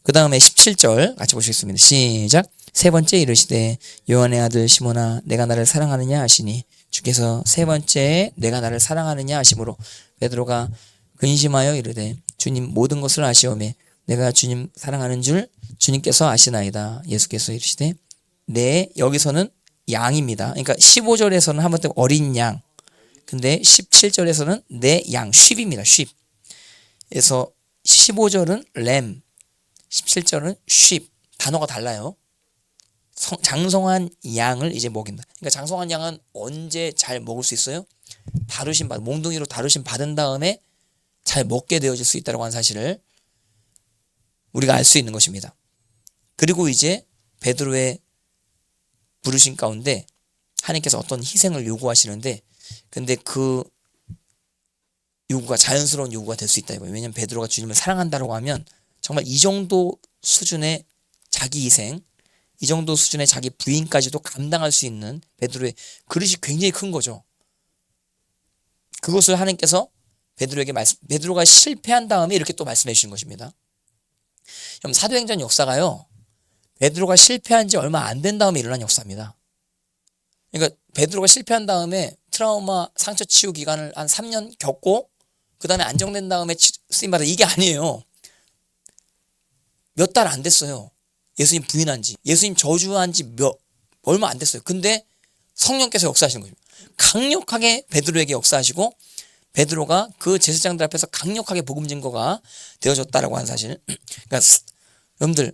그 다음에 17절 같이 보시겠습니다. 시작. 세 번째 이르시되 요한의 아들 시몬아 내가 나를 사랑하느냐 하시니 주께서 세 번째 내가 나를 사랑하느냐 하심으로 베드로가 근심하여 이르되 주님 모든 것을 아시오매 내가 주님 사랑하는 줄 주님께서 아시나이다. 예수께서 이르시되 네, 여기서는 양입니다. 그러니까 15절에서는 한번 더 어린 양, 근데 17절에서는 내 양, 쉽입니다. 쉽. 그래서 15절은 램, 17절은 쉽. 단어가 달라요. 장성한 양을 이제 먹인다. 그러니까 장성한 양은 언제 잘 먹을 수 있어요? 몽둥이로 다루심 받은 다음에 잘 먹게 되어질 수 있다고 하는 사실을 우리가 알 수 있는 것입니다. 그리고 이제 베드로의 부르심 가운데 하나님께서 어떤 희생을 요구하시는데 근데 그 요구가 자연스러운 요구가 될 수 있다 이거예요. 왜냐하면 베드로가 주님을 사랑한다고 하면 정말 이 정도 수준의 자기 희생, 이 정도 수준의 자기 부인까지도 감당할 수 있는 베드로의 그릇이 굉장히 큰 거죠. 그것을 하나님께서 베드로가 실패한 다음에 이렇게 또 말씀해 주신 것입니다. 그럼 사도행전 역사가요. 베드로가 실패한 지 얼마 안 된 다음에 일어난 역사입니다. 그러니까 베드로가 실패한 다음에 트라우마 상처 치유 기간을 한 3년 겪고 그 다음에 안정된 다음에 쓰임받아 이게 아니에요. 몇 달 안 됐어요. 예수님 부인한 지. 예수님 저주한 지 얼마 안 됐어요. 근데 성령께서 역사하시는 거죠. 강력하게 베드로에게 역사하시고 베드로가 그 제사장들 앞에서 강력하게 복음 증거가 되어졌다라고 하는 사실. 그러니까 여러분들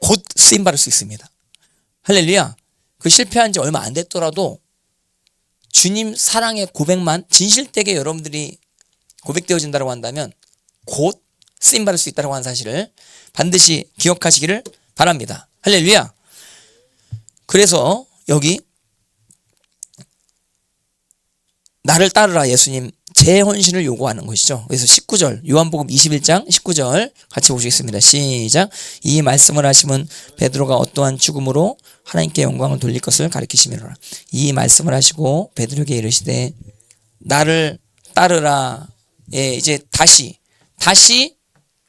곧 쓰임받을 수 있습니다. 할렐루야. 그 실패한 지 얼마 안 됐더라도 주님 사랑의 고백만 진실되게 여러분들이 고백되어진다고 한다면 곧 쓰임받을 수 있다고 하는 사실을 반드시 기억하시기를 바랍니다. 할렐루야. 그래서 여기 나를 따르라 예수님 재헌신을 요구하는 것이죠. 그래서 19절 요한복음 21장 19절 같이 보시겠습니다. 시작. 이 말씀을 하시면 베드로가 어떠한 죽음으로 하나님께 영광을 돌릴 것을 가리키시미로라. 이 말씀을 하시고 베드로에게 이르시되 나를 따르라. 예, 이제 다시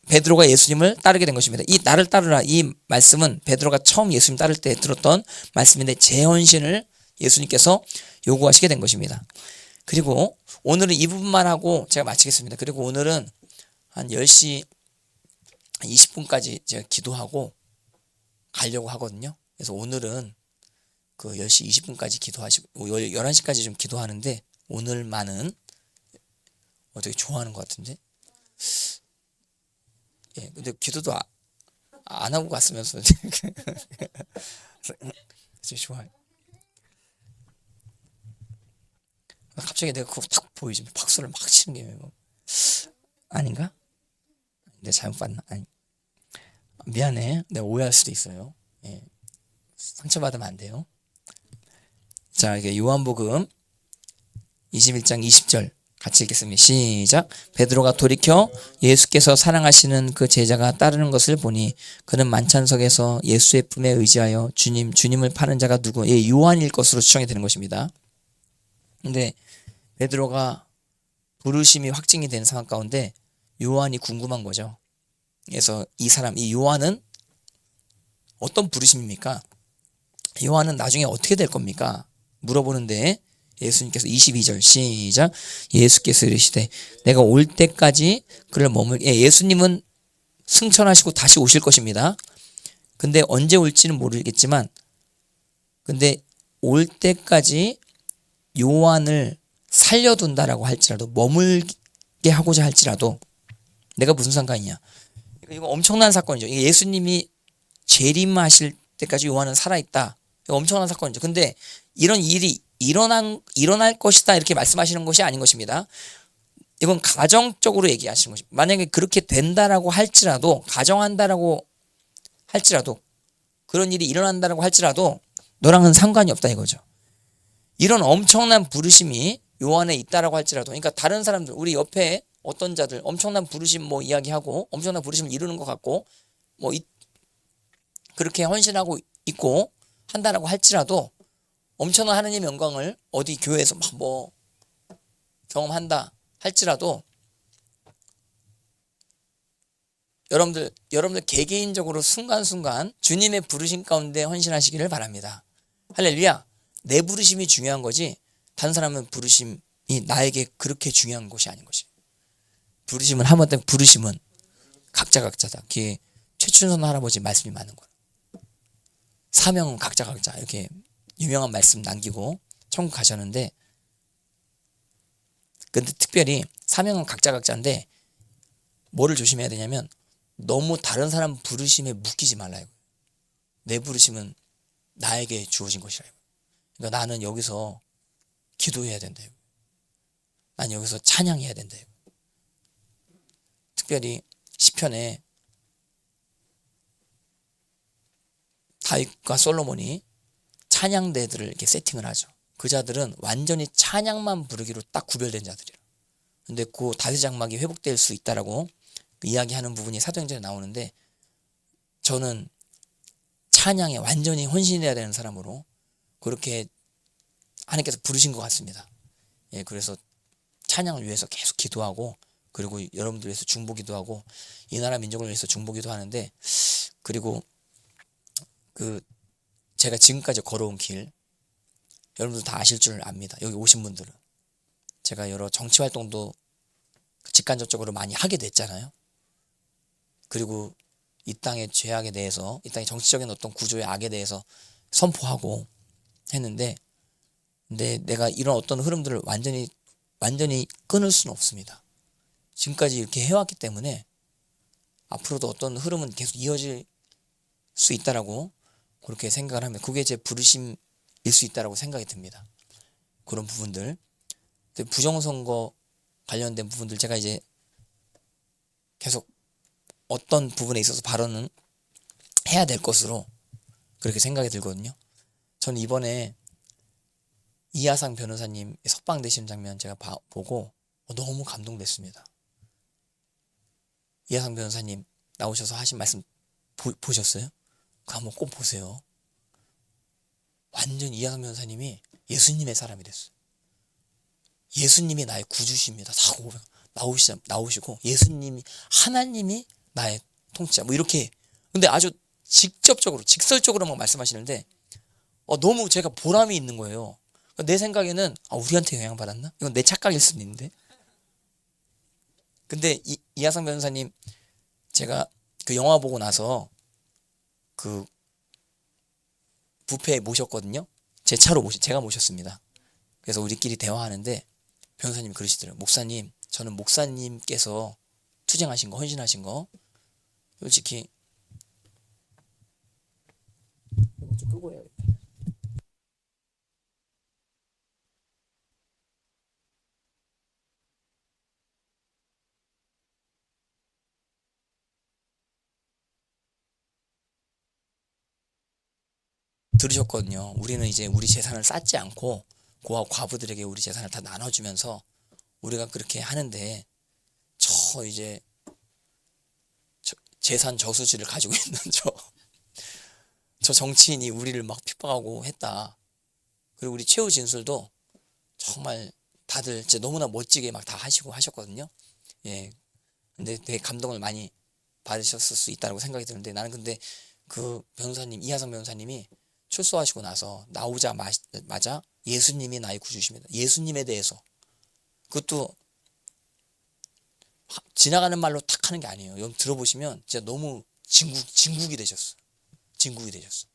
베드로가 예수님을 따르게 된 것입니다. 이 나를 따르라 이 말씀은 베드로가 처음 예수님 따를 때 들었던 말씀인데 재헌신을 예수님께서 요구하시게 된 것입니다. 그리고 오늘은 이 부분만 하고 제가 마치겠습니다. 그리고 오늘은 한 10시 20분까지 제가 기도하고 가려고 하거든요. 그래서 오늘은 그 10시 20분까지 기도하시고 11시까지 좀 기도하는데 오늘만은 되게 좋아하는 것 같은데 예, 근데 기도도 안 하고 갔으면서 좋아요. 갑자기 내가 그거 딱 보이지 박수를 막 치는 게 뭐. 아닌가? 내가 잘못 봤나? 아니 미안해. 내가 오해할 수도 있어요. 예. 상처받으면 안 돼요. 자 이게 요한복음 21장 20절 같이 읽겠습니다. 시작. 베드로가 돌이켜 예수께서 사랑하시는 그 제자가 따르는 것을 보니 그는 만찬석에서 예수의 품에 의지하여 주님을 파는 자가 누구? 예, 요한일 것으로 추정이 되는 것입니다. 근데 베드로가 부르심이 확증이 되는 상황 가운데 요한이 궁금한 거죠. 그래서 이 요한은 어떤 부르심입니까? 요한은 나중에 어떻게 될 겁니까? 물어보는데 예수님께서 22절 시작. 예수께서 이르시되 내가 올 때까지 그를 예수님은 승천하시고 다시 오실 것입니다. 근데 언제 올지는 모르겠지만 근데 올 때까지 요한을 살려둔다라고 할지라도 머물게 하고자 할지라도 내가 무슨 상관이냐. 이거 엄청난 사건이죠. 예수님이 재림하실 때까지 요한은 살아있다. 이거 엄청난 사건이죠. 근데 이런 일이 일어날 것이다 이렇게 말씀하시는 것이 아닌 것입니다. 이건 가정적으로 얘기하시는 것입니다. 만약에 그렇게 된다라고 할지라도, 가정한다라고 할지라도, 그런 일이 일어난다라고 할지라도 너랑은 상관이 없다 이거죠. 이런 엄청난 부르심이 요 안에 있다라고 할지라도, 그러니까 다른 사람들, 우리 옆에 어떤 자들 엄청난 부르심 뭐 이야기하고 엄청난 부르심을 이루는 것 같고 뭐 그렇게 헌신하고 있고 한다라고 할지라도, 엄청난 하나님의 영광을 어디 교회에서 막 뭐 경험한다 할지라도, 여러분들 개개인적으로 순간순간 주님의 부르심 가운데 헌신하시기를 바랍니다. 할렐루야. 내 부르심이 중요한 거지 다른 사람은 부르심이 나에게 그렇게 중요한 것이 아닌 것이. 부르심은 하마터면 부르심은 각자다. 그게 최춘선 할아버지 말씀이 맞는 거예요. 사명은 각자 이렇게 유명한 말씀 남기고 천국 가셨는데, 근데 특별히 사명은 각자인데 뭐를 조심해야 되냐면 너무 다른 사람 부르심에 묶이지 말라요. 내 부르심은 나에게 주어진 것이라. 그러니까 나는 여기서 기도해야 된다. 나는 여기서 찬양해야 된다. 특별히 시편에 다윗과 솔로몬이 찬양대들을 이렇게 세팅을 하죠. 그 자들은 완전히 찬양만 부르기로 딱 구별된 자들이에요. 근데 그 다윗 장막이 회복될 수 있다라고 이야기하는 부분이 사도행전에 나오는데, 저는 찬양에 완전히 헌신해야 되는 사람으로 그렇게 하나님께서 부르신 것 같습니다. 예, 그래서 찬양을 위해서 계속 기도하고, 그리고 여러분들 위해서 중보기도 하고, 이 나라 민족을 위해서 중보기도 하는데, 그리고 제가 지금까지 걸어온 길, 여러분들 다 아실 줄 압니다. 여기 오신 분들은. 제가 여러 정치 활동도 직간접적으로 많이 하게 됐잖아요. 그리고 이 땅의 죄악에 대해서, 이 땅의 정치적인 어떤 구조의 악에 대해서 선포하고 했는데, 근데 내가 이런 어떤 흐름들을 완전히 끊을 수는 없습니다. 지금까지 이렇게 해왔기 때문에 앞으로도 어떤 흐름은 계속 이어질 수 있다라고 그렇게 생각을 하면, 그게 제 부르심일 수 있다라고 생각이 듭니다. 그런 부분들, 부정선거 관련된 부분들, 제가 이제 계속 어떤 부분에 있어서 발언은 해야 될 것으로 그렇게 생각이 들거든요. 저는 이번에 이하상 변호사님 석방되시는 장면 제가 보고 너무 감동됐습니다. 이하상 변호사님 나오셔서 하신 말씀 보셨어요? 그거 한번 꼭 보세요. 완전 이하상 변호사님이 예수님의 사람이 됐어요. 예수님이 나의 구주십니다. 다 나오시고, 예수님이, 하나님이 나의 통치자, 뭐 이렇게. 근데 아주 직설적으로만 말씀하시는데 너무 제가 보람이 있는 거예요. 내 생각에는 우리한테 영향받았나? 이건 내 착각일 수도 있는데. 근데 이하상 변호사님, 제가 그 영화 보고 나서 그 뷔페에 모셨거든요. 제 차로 제가 모셨습니다. 그래서 우리끼리 대화하는데 변호사님이 그러시더라고요. 목사님, 저는 목사님께서 투쟁하신 거, 헌신하신 거, 솔직히 이거 좀 끄고 해야겠다. 들으셨거든요. 우리는 이제 우리 재산을 쌓지 않고 고아 과부들에게 우리 재산을 다 나눠주면서 우리가 그렇게 하는데, 이제 재산 저수지를 가지고 있는 저 정치인이 우리를 막 핍박하고 했다. 그리고 우리 최후 진술도 정말 다들 진짜 너무나 멋지게 막 다 하셨거든요. 예. 근데 되게 감동을 많이 받으셨을 수 있다고 생각이 드는데, 나는 근데 그 변호사님, 이하성 변호사님이 출소하시고 나서 나오자마자 예수님이 나의 구주십니다. 예수님에 대해서, 그것도 지나가는 말로 탁 하는 게 아니에요. 여러분 들어보시면 진짜 너무 진국이 되셨어. 진국이 되셨어.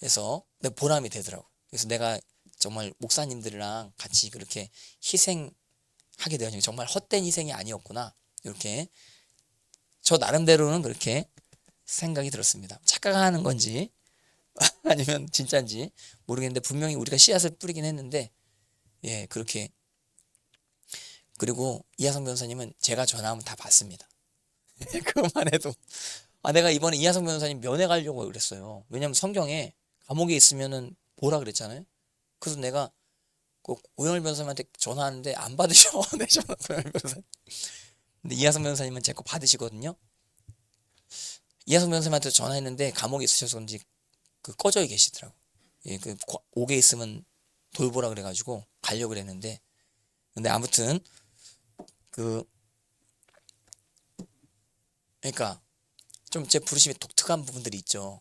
그래서 내 보람이 되더라고. 그래서 내가 정말 목사님들이랑 같이 그렇게 희생하게 되었으니 정말 헛된 희생이 아니었구나, 이렇게 저 나름대로는 그렇게 생각이 들었습니다. 착각하는 건지 아니면 진짜인지 모르겠는데 분명히 우리가 씨앗을 뿌리긴 했는데 예 그렇게. 그리고 이하성 변호사님은 제가 전화하면 다 받습니다. 그것만 해도 내가 이번에 이하성 변호사님 면회 가려고 그랬어요. 왜냐면 성경에 감옥에 있으면은 보라 그랬잖아요. 그래서 내가 꼭 오영일 변호사님한테 전화하는데 안 받으셔. 내 전화 오영일 변호사님. 근데 이하성 변호사님은 제 거 받으시거든요. 이하성 변호사님한테 전화했는데 감옥에 있으셔서 그런지 그 꺼져 계시더라고. 예, 그 옥에 있으면 돌보라 그래가지고 가려고 그랬는데 근데 아무튼 그 그러니까 좀 제 부르심이 독특한 부분들이 있죠.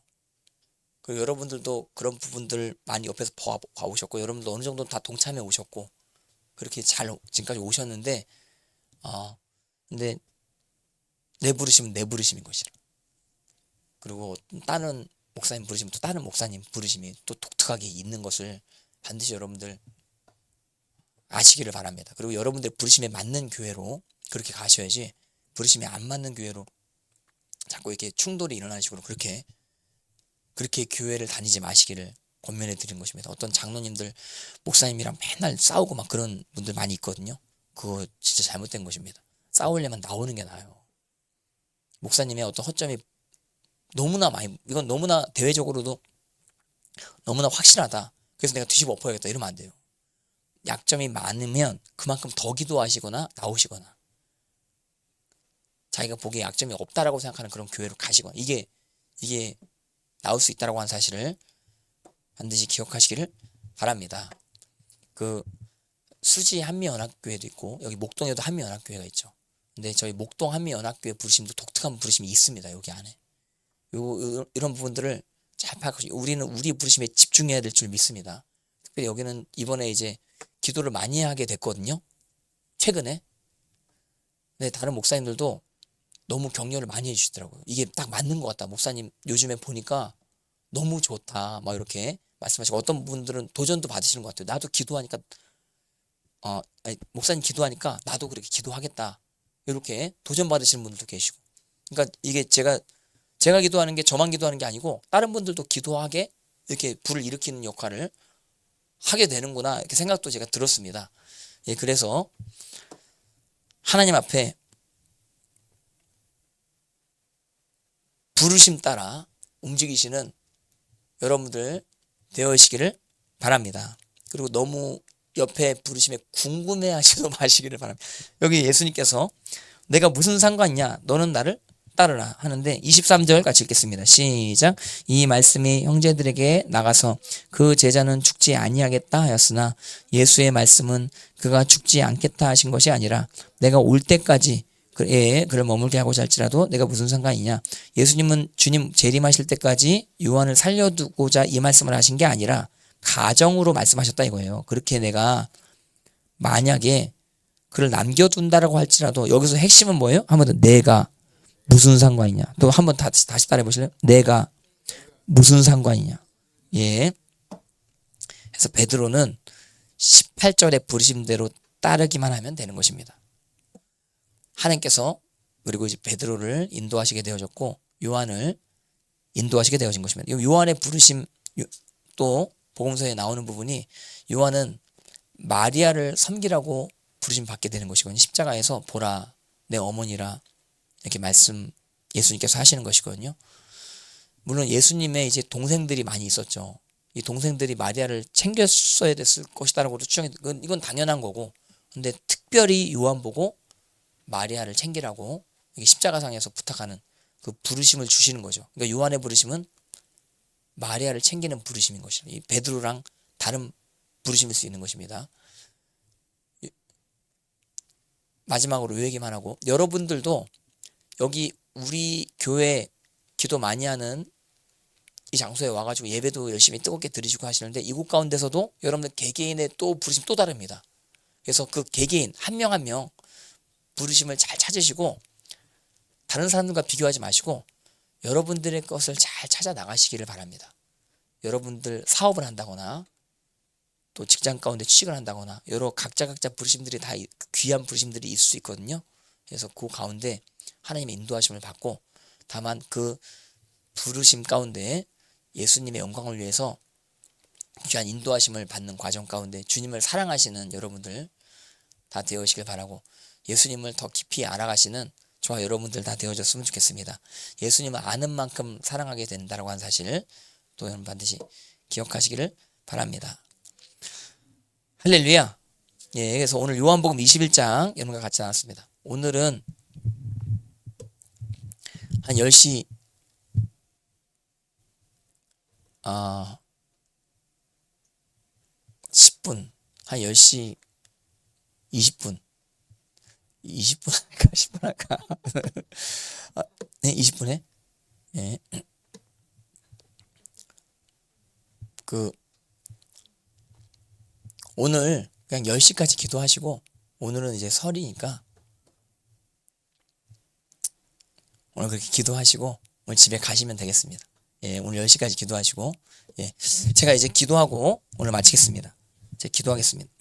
그리고 여러분들도 그런 부분들 많이 옆에서 봐오셨고 여러분도 어느 정도 다 동참해 오셨고 그렇게 잘 지금까지 오셨는데 근데 내 부르심은 내 부르심인 것이라. 그리고 다른 목사님 부르시면 또 다른 목사님 부르심이 또 독특하게 있는 것을 반드시 여러분들 아시기를 바랍니다. 그리고 여러분들 부르심에 맞는 교회로 그렇게 가셔야지 부르심에 안 맞는 교회로 자꾸 이렇게 충돌이 일어나는 식으로 그렇게 교회를 다니지 마시기를 권면해 드리는 것입니다. 어떤 장로님들 목사님이랑 맨날 싸우고 막 그런 분들 많이 있거든요. 그거 진짜 잘못된 것입니다. 싸우려면 나오는 게 나아요. 목사님의 어떤 허점이 너무나 많이 이건 너무나 대외적으로도 너무나 확실하다. 그래서 내가 뒤집어 엎어야겠다 이러면 안 돼요. 약점이 많으면 그만큼 더 기도하시거나 나오시거나 자기가 보기에 약점이 없다라고 생각하는 그런 교회로 가시거나 이게 나올 수 있다라고 하는 사실을 반드시 기억하시기를 바랍니다. 그 수지 한미연합교회도 있고 여기 목동에도 한미연합교회가 있죠. 근데 저희 목동 한미연합교회 부르심도 독특한 부르심이 있습니다. 여기 안에 이런 부분들을 잘 파악하시고 우리는 우리 부르심에 집중해야 될 줄 믿습니다. 특별히 여기는 이번에 이제 기도를 많이 하게 됐거든요. 최근에. 근데 다른 목사님들도 너무 격려를 많이 해주시더라고요. 이게 딱 맞는 것 같다. 목사님 요즘에 보니까 너무 좋다. 막 이렇게 말씀하시고 어떤 분들은 도전도 받으시는 것 같아요. 나도 기도하니까 목사님 기도하니까 나도 그렇게 기도하겠다. 이렇게 도전 받으시는 분들도 계시고. 그러니까 이게 제가 기도하는 게 저만 기도하는 게 아니고 다른 분들도 기도하게 이렇게 불을 일으키는 역할을 하게 되는구나 이렇게 생각도 제가 들었습니다. 예, 그래서 하나님 앞에 부르심 따라 움직이시는 여러분들 되어시기를 바랍니다. 그리고 너무 옆에 부르심에 궁금해하시지 마시기를 바랍니다. 여기 예수님께서 내가 무슨 상관이냐 너는 나를 따르라 하는데 23절 같이 읽겠습니다. 시작. 이 말씀이 형제들에게 나가서 그 제자는 죽지 아니하겠다 하였으나 예수의 말씀은 그가 죽지 않겠다 하신 것이 아니라 내가 올 때까지 그를 머물게 하고자 할지라도 내가 무슨 상관이냐. 예수님은 주님 재림하실 때까지 요한을 살려두고자 이 말씀을 하신 게 아니라 가정으로 말씀하셨다 이거예요. 그렇게 내가 만약에 그를 남겨둔다라고 할지라도 여기서 핵심은 뭐예요? 한 번 더 내가 무슨 상관이냐. 또 한 번 다시 따라해 보실래요? 내가 무슨 상관이냐. 예. 그래서 베드로는 18절의 부르심대로 따르기만 하면 되는 것입니다. 하나님께서 그리고 이제 베드로를 인도하시게 되어졌고 요한을 인도하시게 되어진 것입니다. 요한의 부르심 또 복음서에 나오는 부분이 요한은 마리아를 섬기라고 부르심 받게 되는 것이거든요. 십자가에서 보라 내 어머니라 이렇게 말씀 예수님께서 하시는 것이거든요. 물론 예수님의 이제 동생들이 많이 있었죠. 이 동생들이 마리아를 챙겼어야 됐을 것이다라고 추정해. 이건 당연한 거고. 근데 특별히 요한 보고 마리아를 챙기라고 이게 십자가상에서 부탁하는 그 부르심을 주시는 거죠. 그러니까 요한의 부르심은 마리아를 챙기는 부르심인 것입니다. 이 베드로랑 다른 부르심일 수 있는 것입니다. 마지막으로 이 얘기만 하고 여러분들도 여기 우리 교회 기도 많이 하는 이 장소에 와가지고 예배도 열심히 뜨겁게 드리시고 하시는데 이곳 가운데서도 여러분들 개개인의 또 부르심 또 다릅니다. 그래서 그 개개인 한 명 한 명 부르심을 잘 찾으시고 다른 사람들과 비교하지 마시고 여러분들의 것을 잘 찾아 나가시기를 바랍니다. 여러분들 사업을 한다거나 또 직장 가운데 취직을 한다거나 여러 각자 부르심들이 다 귀한 부르심들이 있을 수 있거든요. 그래서 그 가운데 하나님의 인도하심을 받고 다만 그 부르심 가운데 예수님의 영광을 위해서 귀한 인도하심을 받는 과정 가운데 주님을 사랑하시는 여러분들 다 되어시길 바라고, 예수님을 더 깊이 알아가시는 저와 여러분들 다 되어졌으면 좋겠습니다. 예수님을 아는 만큼 사랑하게 된다고 하는 사실 또 여러분 반드시 기억하시기를 바랍니다. 할렐루야. 예, 그래서 오늘 요한복음 21장 여러분과 같이 나눴습니다. 오늘은 한 10시 10분, 한 10시 20분 20분 할까 10분 할까 네, 20분에 예. 오늘 그냥 10시까지 기도하시고, 오늘은 이제 설이니까 오늘 그렇게 기도하시고 오늘 집에 가시면 되겠습니다. 예, 오늘 10시까지 기도하시고, 예, 제가 이제 기도하고 오늘 마치겠습니다. 제가 기도하겠습니다.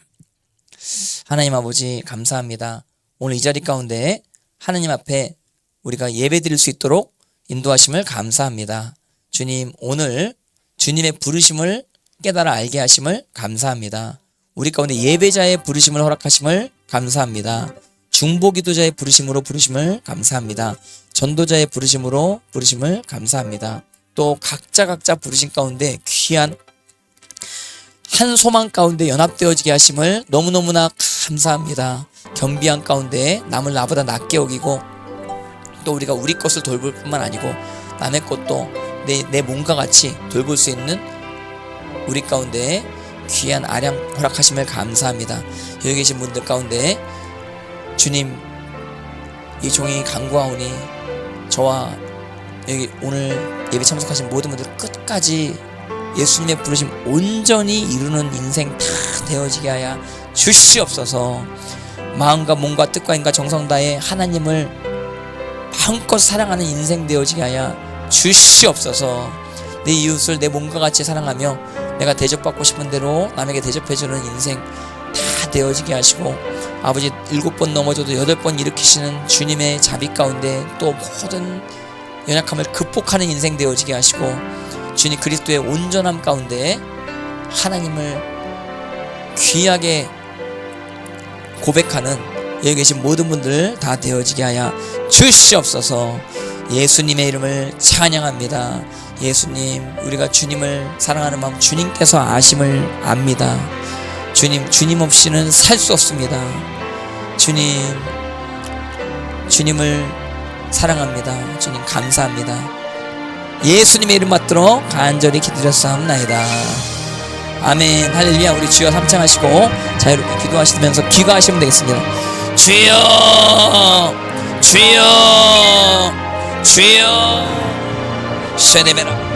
하나님 아버지 감사합니다. 오늘 이 자리 가운데 하나님 앞에 우리가 예배 드릴 수 있도록 인도하심을 감사합니다. 주님, 오늘 주님의 부르심을 깨달아 알게 하심을 감사합니다. 우리 가운데 예배자의 부르심을 허락하심을 감사합니다. 중보기도자의 부르심으로 부르심을 감사합니다. 전도자의 부르심으로 부르심을 감사합니다. 또 각자 부르심 가운데 귀한 한 소망 가운데 연합되어지게 하심을 너무너무나 감사합니다. 겸비한 가운데 남을 나보다 낮게 여기고, 또 우리가 우리 것을 돌볼 뿐만 아니고 남의 것도 내 몸과 같이 돌볼 수 있는 우리 가운데 귀한 아량 허락하심을 감사합니다. 여기 계신 분들 가운데 주님, 이 종이 간구하오니 저와 여기 오늘 예배 참석하신 모든 분들 끝까지 예수님의 부르심 온전히 이루는 인생 다 되어지게 하여 주시옵소서. 마음과 몸과 뜻과 힘과 정성 다해 하나님을 마음껏 사랑하는 인생 되어지게 하여 주시옵소서. 내 이웃을 내 몸과 같이 사랑하며 내가 대접받고 싶은 대로 남에게 대접해주는 인생 다 되어지게 하시고, 아버지 7번 넘어져도 8번 일으키시는 주님의 자비 가운데 또 모든 연약함을 극복하는 인생 되어지게 하시고, 주님 그리스도의 온전함 가운데 하나님을 귀하게 고백하는 여기 계신 모든 분들 다 되어지게 하여 주시옵소서. 예수님의 이름을 찬양합니다. 예수님, 우리가 주님을 사랑하는 마음 주님께서 아심을 압니다. 주님 없이는 살 수 없습니다. 주님을 사랑합니다. 주님 감사합니다. 예수님의 이름 받들어 간절히 기도드렸사옵나이다. 아멘. 할렐루야. 우리 주여 삼창하시고 자유롭게 기도하시면서 귀가하시면 되겠습니다. 주여, 주여, 주여. 세대메라.